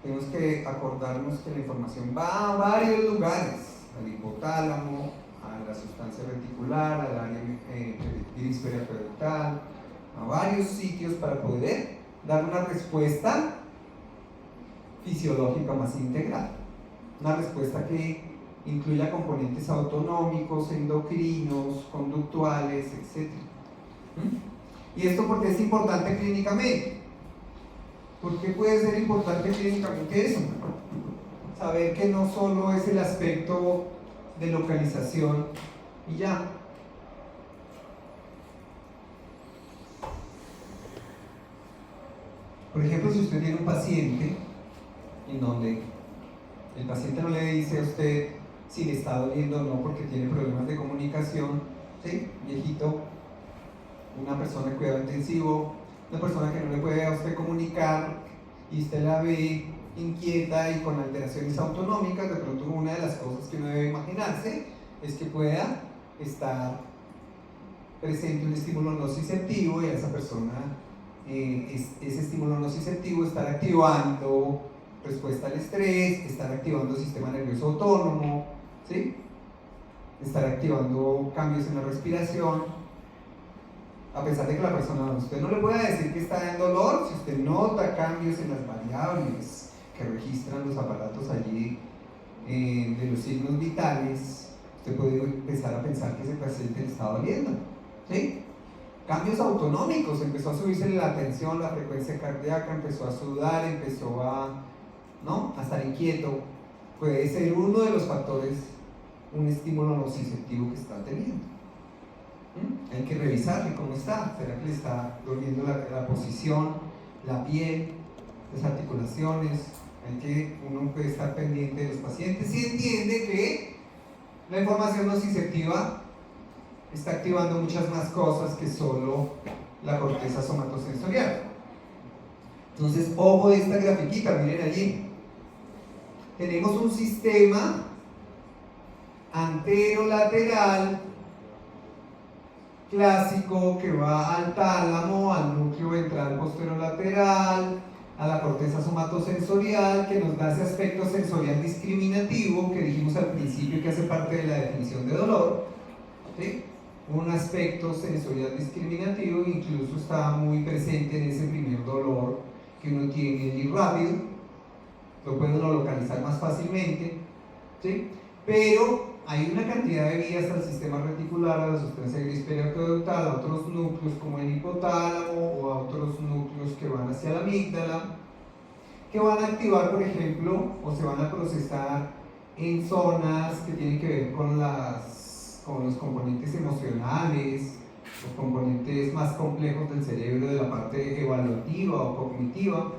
tenemos que acordarnos que la información va a varios lugares, al hipotálamo, a la sustancia reticular, al área gris periacueductal, a varios sitios para poder dar una respuesta fisiológica más integral, una respuesta que incluya componentes autonómicos, endocrinos, conductuales, etc. ¿Y esto por qué es importante clínicamente? ¿Por qué puede ser importante clínicamente eso? Saber que no solo es el aspecto de localización y ya. Por ejemplo, si usted tiene un paciente en donde el paciente no le dice a usted si le está doliendo o no porque tiene problemas de comunicación, ¿sí? Viejito, una persona de cuidado intensivo, una persona que no le puede a usted comunicar y usted la ve inquieta y con alteraciones autonómicas, de pronto una de las cosas que uno debe imaginarse es que pueda estar presente un estímulo nociceptivo y a esa persona ese estímulo nociceptivo estar activando respuesta al estrés, estar activando el sistema nervioso autónomo, ¿sí? Estar activando cambios en la respiración, a pesar de que la persona, usted no le pueda decir que está en dolor, si usted nota cambios en las variables que registran los aparatos allí de los signos vitales, usted puede empezar a pensar que ese paciente le está doliendo. ¿sí? Cambios autonómicos, empezó a subirse la tensión, la frecuencia cardíaca, empezó a sudar, empezó a estar inquieto. Puede ser uno de los factores, un estímulo nociceptivo que está teniendo. Hay que revisarle cómo está. ¿Será que le está doliendo la posición, la piel, las articulaciones? Uno puede estar pendiente de los pacientes y entiende que la información nociceptiva está activando muchas más cosas que solo la corteza somatosensorial. Entonces, ojo de esta grafiquita, miren allí. Tenemos un sistema anterolateral clásico que va al tálamo, al núcleo ventral posterolateral, a la corteza somatosensorial, que nos da ese aspecto sensorial discriminativo que dijimos al principio que hace parte de la definición de dolor, ¿sí? Un aspecto sensorial discriminativo, incluso está muy presente en ese primer dolor que uno tiene y rápido, lo puede uno localizar más fácilmente, ¿sí? Pero hay una cantidad de vías al sistema reticular, a la sustancia gris periaqueductal, a otros núcleos como el hipotálamo o a otros núcleos que van hacia la amígdala, que van a activar, por ejemplo, o se van a procesar en zonas que tienen que ver con los componentes emocionales, los componentes más complejos del cerebro, de la parte evaluativa o cognitiva,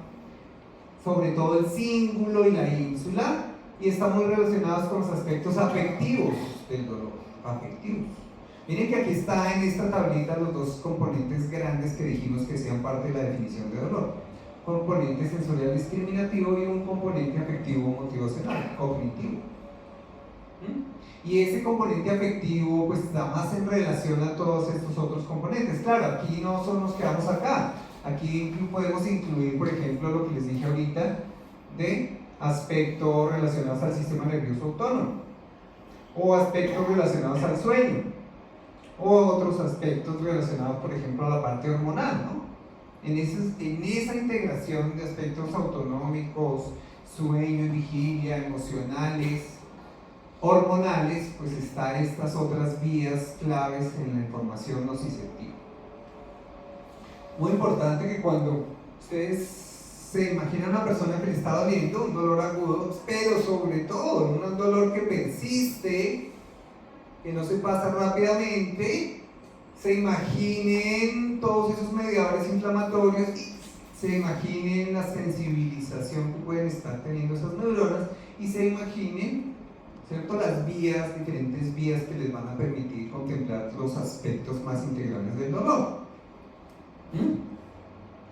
sobre todo el cíngulo y la ínsula, y están muy relacionados con los aspectos afectivos del dolor, afectivos. Miren que aquí está en esta tablita los dos componentes grandes que dijimos que sean parte de la definición de dolor: componente sensorial discriminativo y un componente afectivo motivacional, cognitivo. Y ese componente afectivo pues está más en relación a todos estos otros componentes. Claro, aquí no solo nos quedamos acá, aquí podemos incluir, por ejemplo, lo que les dije ahorita de aspectos relacionados al sistema nervioso autónomo, o aspectos relacionados al sueño, o otros aspectos relacionados, por ejemplo, a la parte hormonal, ¿no? En esa integración de aspectos autonómicos, sueño, vigilia, emocionales, hormonales, pues está estas otras vías claves en la información nociceptiva. Muy importante que cuando ustedes se imaginan una persona que le está doliendo, un dolor agudo, pero sobre todo un dolor que persiste, que no se pasa rápidamente, se imaginen todos esos mediadores inflamatorios y se imaginen la sensibilización que pueden estar teniendo esas neuronas y se imaginen, ¿cierto?, las vías, diferentes vías que les van a permitir contemplar los aspectos más integrales del dolor.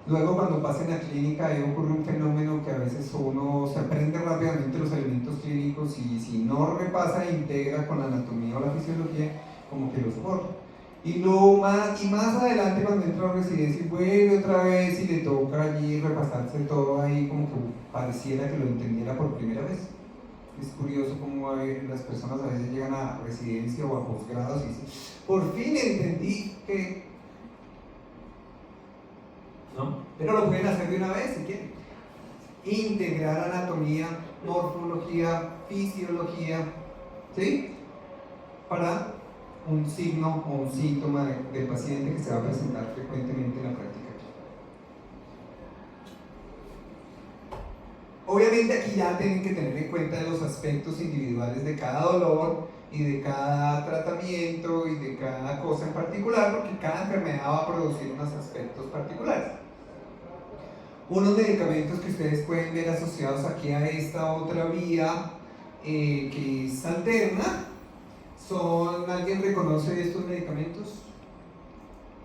Luego, cuando pasa en la clínica, ahí ocurre un fenómeno que a veces uno se aprende rápidamente los elementos clínicos y si no repasa e integra con la anatomía o la fisiología, como que los borra. Y más adelante, cuando entra a la residencia y vuelve otra vez y le toca allí repasarse todo ahí, como que pareciera que lo entendiera por primera vez. Es curioso cómo las personas a veces llegan a residencia o a posgrados y dicen: por fin entendí que... ¿no? Pero lo pueden hacer de una vez si quieren. Integrar anatomía, morfología, fisiología, ¿sí? Para un signo o un síntoma del paciente que se va a presentar frecuentemente en la práctica. Obviamente aquí ya tienen que tener en cuenta los aspectos individuales de cada dolor y de cada tratamiento y de cada cosa en particular, porque cada enfermedad va a producir unos aspectos particulares. Unos medicamentos que ustedes pueden ver asociados aquí a esta otra vía que es alterna son... ¿alguien reconoce estos medicamentos?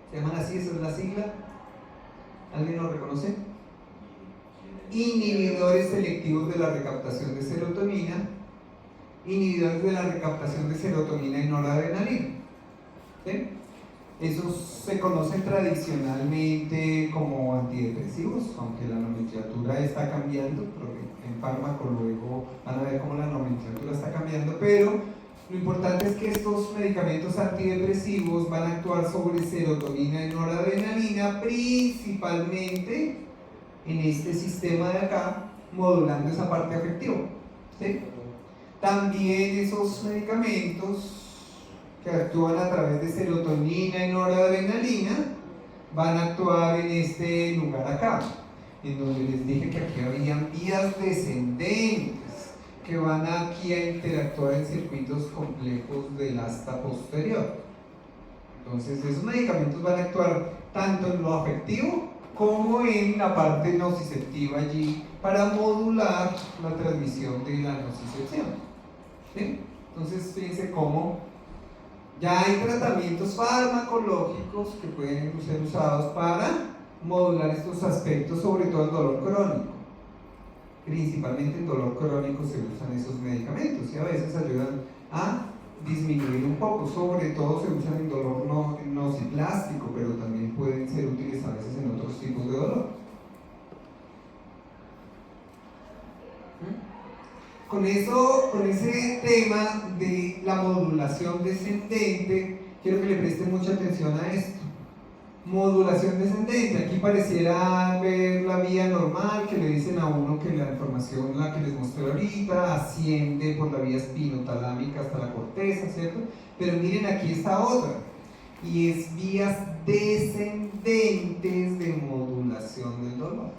¿Se llaman así? ¿Esa es la sigla? ¿Alguien lo reconoce? Inhibidores selectivos de la recaptación de serotonina, inhibidores de la recaptación de serotonina y noradrenalina, ¿sí? Esos se conocen tradicionalmente como antidepresivos, aunque la nomenclatura está cambiando, porque en fármaco luego van a ver cómo la nomenclatura está cambiando, pero lo importante es que estos medicamentos antidepresivos van a actuar sobre serotonina y noradrenalina, principalmente en este sistema de acá, modulando esa parte afectiva, ¿sí? También esos medicamentos que actúan a través de serotonina y noradrenalina, van a actuar en este lugar acá, en donde les dije que aquí habían vías descendentes que van aquí a interactuar en circuitos complejos del asta posterior. Entonces esos medicamentos van a actuar tanto en lo afectivo como en la parte nociceptiva allí para modular la transmisión de la nocicepción. ¿Sí? Entonces fíjense cómo ya hay tratamientos farmacológicos que pueden ser usados para modular estos aspectos, sobre todo en dolor crónico. Principalmente en dolor crónico se usan esos medicamentos y a veces ayudan a disminuir un poco, sobre todo se usan en dolor nociplástico, pero también pueden ser útiles a veces en otros tipos de dolor. Con ese tema de la modulación descendente, quiero que le presten mucha atención a esto. Modulación descendente, aquí pareciera ver la vía normal que le dicen a uno que la información, la que les mostré ahorita, asciende por la vía espinotalámica hasta la corteza, ¿cierto? Pero miren, aquí está otra, y es vías descendentes de modulación del dolor.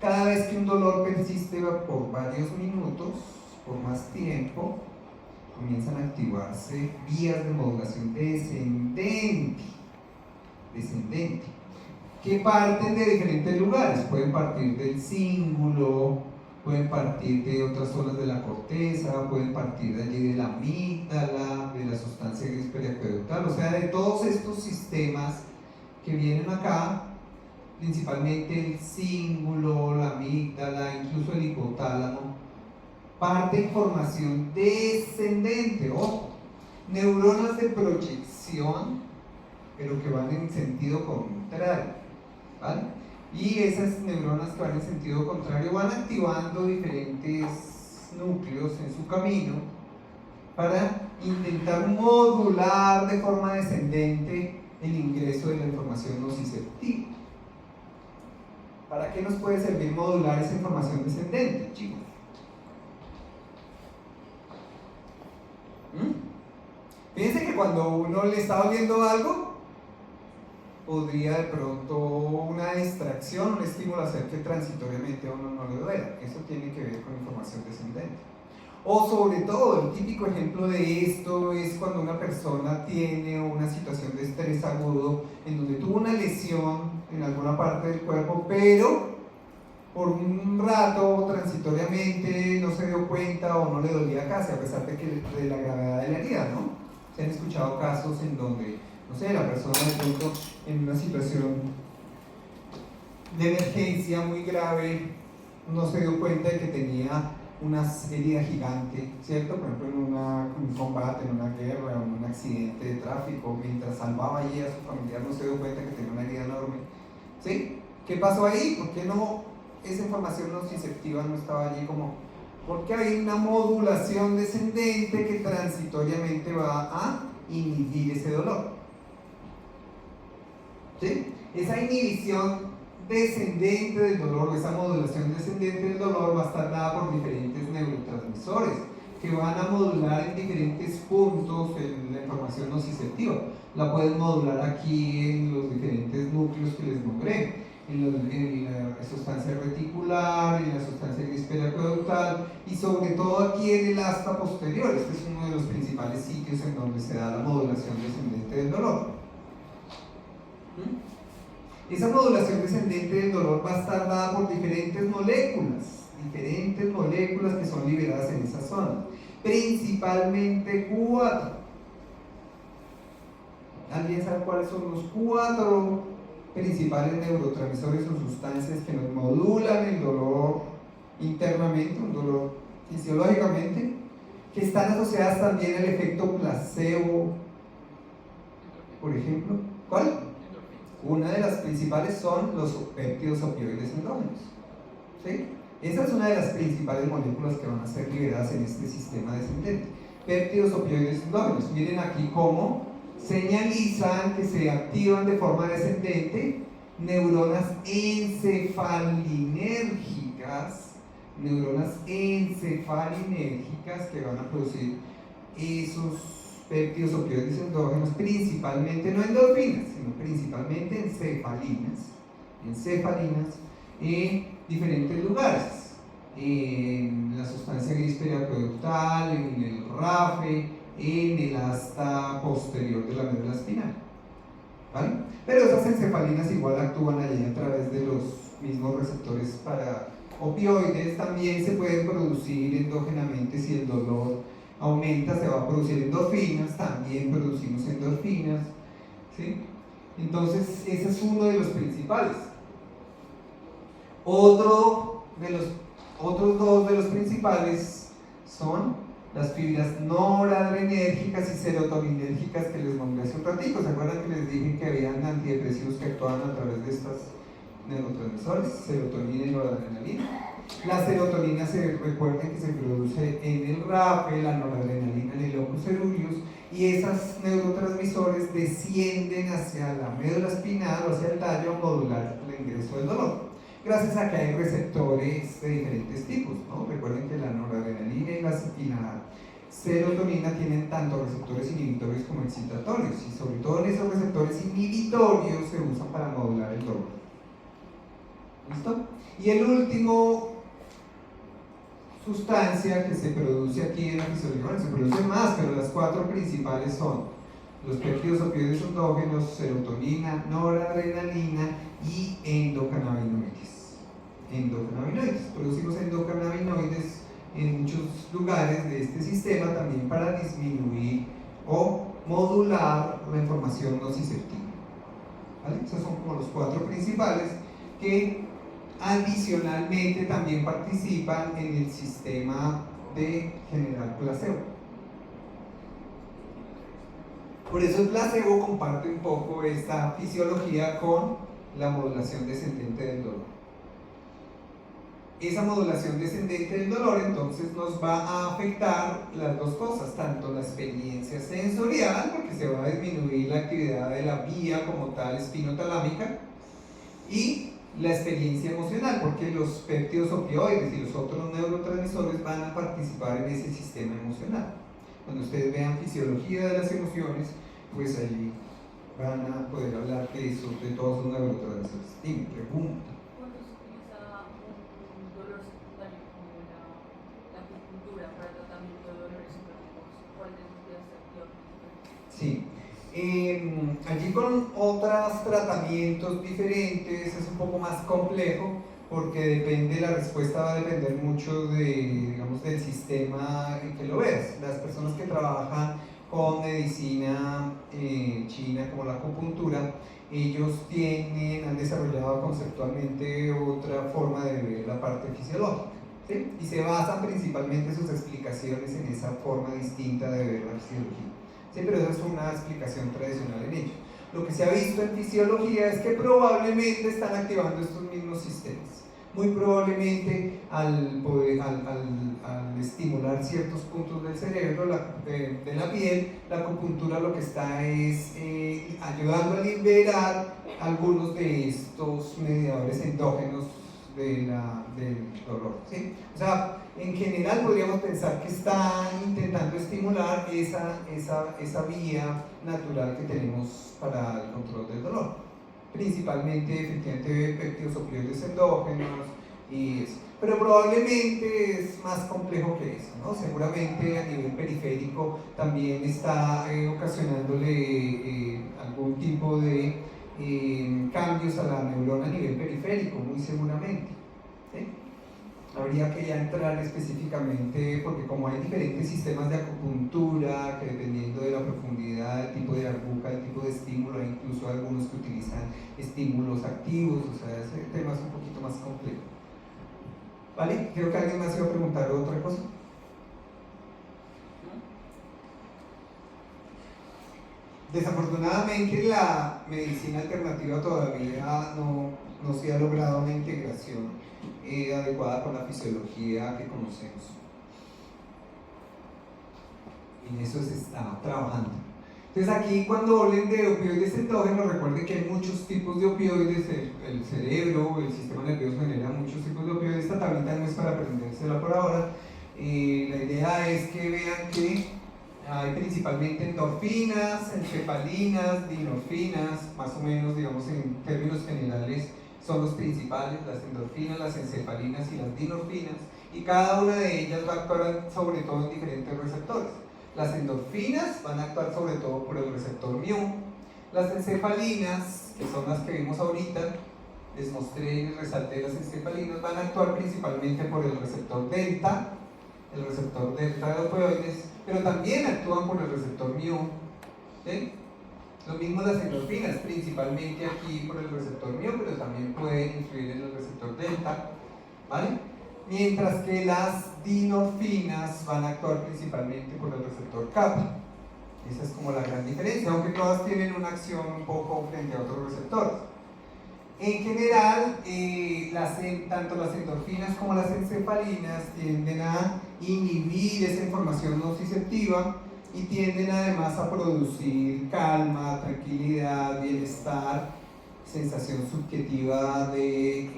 Cada vez que un dolor persiste por varios minutos, por más tiempo, comienzan a activarse vías de modulación descendente, que parten de diferentes lugares. Pueden partir del cíngulo, pueden partir de otras zonas de la corteza, pueden partir de allí de la amígdala, de la sustancia gris periaqueductal, o sea, de todos estos sistemas que vienen acá, principalmente el cíngulo, la amígdala, incluso el hipotálamo, parte información descendente, ojo, neuronas de proyección, pero que van en sentido contrario, ¿vale? Y esas neuronas que van en sentido contrario van activando diferentes núcleos en su camino para intentar modular de forma descendente el ingreso de la información nociceptiva. ¿Para qué nos puede servir modular esa información descendente, chicos? Fíjense que cuando uno le está oliendo algo, podría de pronto una distracción, un estímulo hacer que transitoriamente a uno no le duela. Eso tiene que ver con información descendente. O sobre todo, el típico ejemplo de esto es cuando una persona tiene una situación de estrés agudo en donde tuvo una lesión en alguna parte del cuerpo, pero por un rato, transitoriamente, no se dio cuenta o no le dolía casi, a pesar de la gravedad de la herida, ¿no? Se han escuchado casos en donde, no sé, la persona de pronto en una situación de emergencia muy grave no se dio cuenta de que tenía una herida gigante, ¿cierto? Por ejemplo, en un combate, en una guerra, en un accidente de tráfico, mientras salvaba allí a su familiar no se dio cuenta que tenía una herida enorme, ¿sí? ¿Qué pasó ahí? ¿Por qué no esa información nociceptiva no estaba allí como? Porque hay una modulación descendente que transitoriamente va a inhibir ese dolor, ¿sí? Esa inhibición descendente del dolor, esa modulación descendente del dolor va a estar dada por diferentes neurotransmisores que van a modular en diferentes puntos la información nociceptiva. La pueden modular aquí en los diferentes núcleos que les nombré, en la sustancia reticular, en la sustancia gris periaqueductal y sobre todo aquí en el asta posterior. Este es uno de los principales sitios en donde se da la modulación descendente del dolor. Esa modulación descendente del dolor va a estar dada por diferentes moléculas que son liberadas en esa zona, principalmente 4. ¿Alguien sabe cuáles son los 4 principales neurotransmisores o sustancias que nos modulan el dolor internamente, un dolor fisiológicamente, que están asociadas también al efecto placebo, por ejemplo? ¿Cuál? Una de las principales son los péptidos opioides endógenos, ¿sí? Esa es una de las principales moléculas que van a ser liberadas en este sistema descendente. Péptidos opioides endógenos. Miren aquí cómo señalizan que se activan de forma descendente neuronas encefalinérgicas que van a producir esos péptidos opioides endógenos, principalmente, no endorfinas, sino principalmente encefalinas en diferentes lugares, en la sustancia gris periaqueductal, en el RAFE, en el asta posterior de la médula espinal, ¿vale? Pero esas encefalinas igual actúan allí a través de los mismos receptores para opioides. También se pueden producir endógenamente si el dolor aumenta, se va a producir endorfinas, también producimos endorfinas, ¿sí? Entonces ese es uno de los principales. Otros dos de los principales son las fibras noradrenérgicas y serotoninérgicas que les nombré hace un ratito. ¿Se acuerdan que les dije que habían antidepresivos que actuaban a través de estos neurotransmisores, serotonina y noradrenalina? La serotonina, recuerden que se produce en el RAFE, la noradrenalina en el locus coeruleus, y esos neurotransmisores descienden hacia la médula espinal o hacia el tallo a modular el ingreso del dolor, gracias a que hay receptores de diferentes tipos, ¿no? Recuerden que la noradrenalina y la serotonina tienen tanto receptores inhibitorios como excitatorios, y sobre todo en esos receptores inhibitorios se usan para modular el dolor. ¿Listo? Y el último sustancia que se produce aquí en la fisiología, bueno, se producen más, pero las cuatro principales son los péptidos opioides endógenos, serotonina, noradrenalina y endocannabinoides. Producimos endocannabinoides en muchos lugares de este sistema también para disminuir o modular la información nociceptiva, ¿vale? Esos son como los cuatro principales que adicionalmente también participan en el sistema de generar placebo. Por eso el placebo comparte un poco esta fisiología con la modulación descendente del dolor. Esa modulación descendente del dolor entonces nos va a afectar las dos cosas, tanto la experiencia sensorial, porque se va a disminuir la actividad de la vía como tal espinotalámica, y la experiencia emocional, porque los péptidos opioides y los otros neurotransmisores van a participar en ese sistema emocional. Cuando ustedes vean fisiología de las emociones, pues allí van a poder hablar de eso, de todos los neurotransmisores. Dime, pregunta.
¿Cuándo se utiliza un dolor secundario como la acupuntura para el tratamiento de dolores crónicos? ¿Cuál de los días se activa?
Sí. Allí con otros tratamientos diferentes es un poco más complejo, porque depende, la respuesta va a depender mucho de, digamos, del sistema en que lo veas. Las personas que trabajan con medicina china como la acupuntura, ellos han desarrollado conceptualmente otra forma de ver la parte fisiológica, ¿sí? Y se basan principalmente sus explicaciones en esa forma distinta de ver la fisiología. Sí, pero esa es una explicación tradicional en ello. Lo que se ha visto en fisiología es que probablemente están activando estos mismos sistemas. Muy probablemente al estimular ciertos puntos del cerebro, de la piel, la acupuntura lo que está es ayudando a liberar algunos de estos mediadores endógenos del dolor, ¿sí? O sea, en general podríamos pensar que están intentando estimular esa vía natural que tenemos para el control del dolor, principalmente efectivamente péptidos opioides endógenos y eso. Pero probablemente es más complejo que eso, ¿no? Seguramente a nivel periférico también está ocasionándole algún tipo de cambios a la neurona a nivel periférico, muy seguramente, ¿sí? Habría que ya entrar específicamente, porque como hay diferentes sistemas de acupuntura, que dependiendo de la profundidad, el tipo de aguja, el tipo de estímulo, hay incluso algunos que utilizan estímulos activos, o sea, ese tema es un poquito más complejo. ¿Vale? Creo que alguien más iba a preguntar otra cosa. Desafortunadamente la medicina alternativa todavía no se ha logrado una integración adecuada con la fisiología que conocemos. En eso se está trabajando. Entonces aquí cuando hablen de opioides endógenos, recuerden que hay muchos tipos de opioides, el cerebro, el sistema nervioso genera muchos tipos de opioides. Esta tablita no es para aprendérsela por ahora. La idea es que vean que
Hay principalmente endorfinas, encefalinas, dinorfinas, más o menos, digamos, en términos generales, son los principales, las endorfinas, las encefalinas y las dinorfinas, y cada una de ellas va a actuar sobre todo en diferentes receptores. Las endorfinas van a actuar sobre todo por el receptor mu, las encefalinas, que son las que vimos ahorita, les mostré y les resalté las encefalinas, van a actuar principalmente por el receptor delta de opioides, pero también actúan por el receptor mu. ¿Sí? Lo mismo las endorfinas, principalmente aquí por el receptor mu, pero también pueden influir en el receptor delta, ¿vale? Mientras que las dinorfinas van a actuar principalmente por el receptor kappa. Esa es como la gran diferencia, aunque todas tienen una acción un poco frente a otros receptores. En general, tanto las endorfinas como las encefalinas tienden a inhibir esa información nociceptiva y tienden además a producir calma, tranquilidad, bienestar, sensación subjetiva de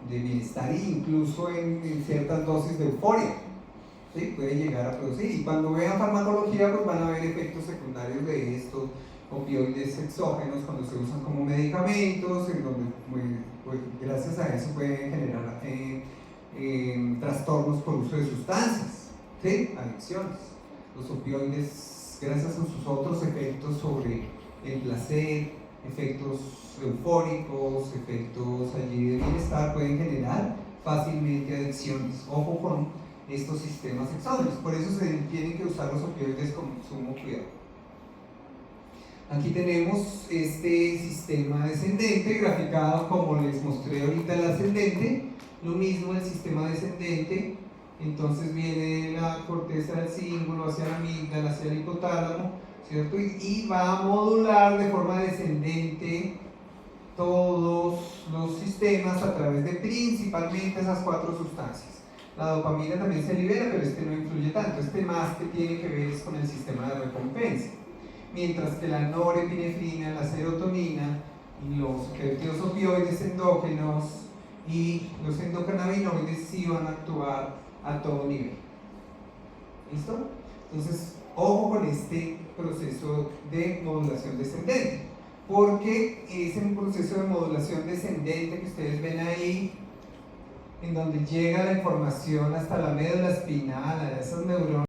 bienestar e incluso en ciertas dosis de euforia. ¿Sí? Puede llegar a producir, y cuando vean farmacología pues van a ver efectos secundarios de estos opioides exógenos cuando se usan como medicamentos, en donde pues, gracias a eso pueden generar trastornos por uso de sustancias, ¿sí? Adicciones. Los opioides, gracias a sus otros efectos sobre el placer, efectos eufóricos, efectos allí de bienestar, pueden generar fácilmente adicciones. Ojo con estos sistemas exógenos, por eso se tienen que usar los opioides con sumo cuidado. Aquí tenemos este sistema descendente graficado como les mostré ahorita el ascendente, lo mismo el sistema descendente, entonces viene la corteza del cíngulo hacia la amígdala, hacia el hipotálamo, ¿cierto? Y va a modular de forma descendente todos los sistemas a través de principalmente esas 4 sustancias. La dopamina también se libera, pero este no influye tanto, este más que tiene que ver es con el sistema de recompensa. Mientras que la norepinefrina, la serotonina y los péptidos opioides endógenos y los endocannabinoides sí van a actuar a todo nivel. ¿Listo? Entonces, ojo con este proceso de modulación descendente, porque es un proceso de modulación descendente que ustedes ven ahí, en donde llega la información hasta la médula espinal, a esas neuronas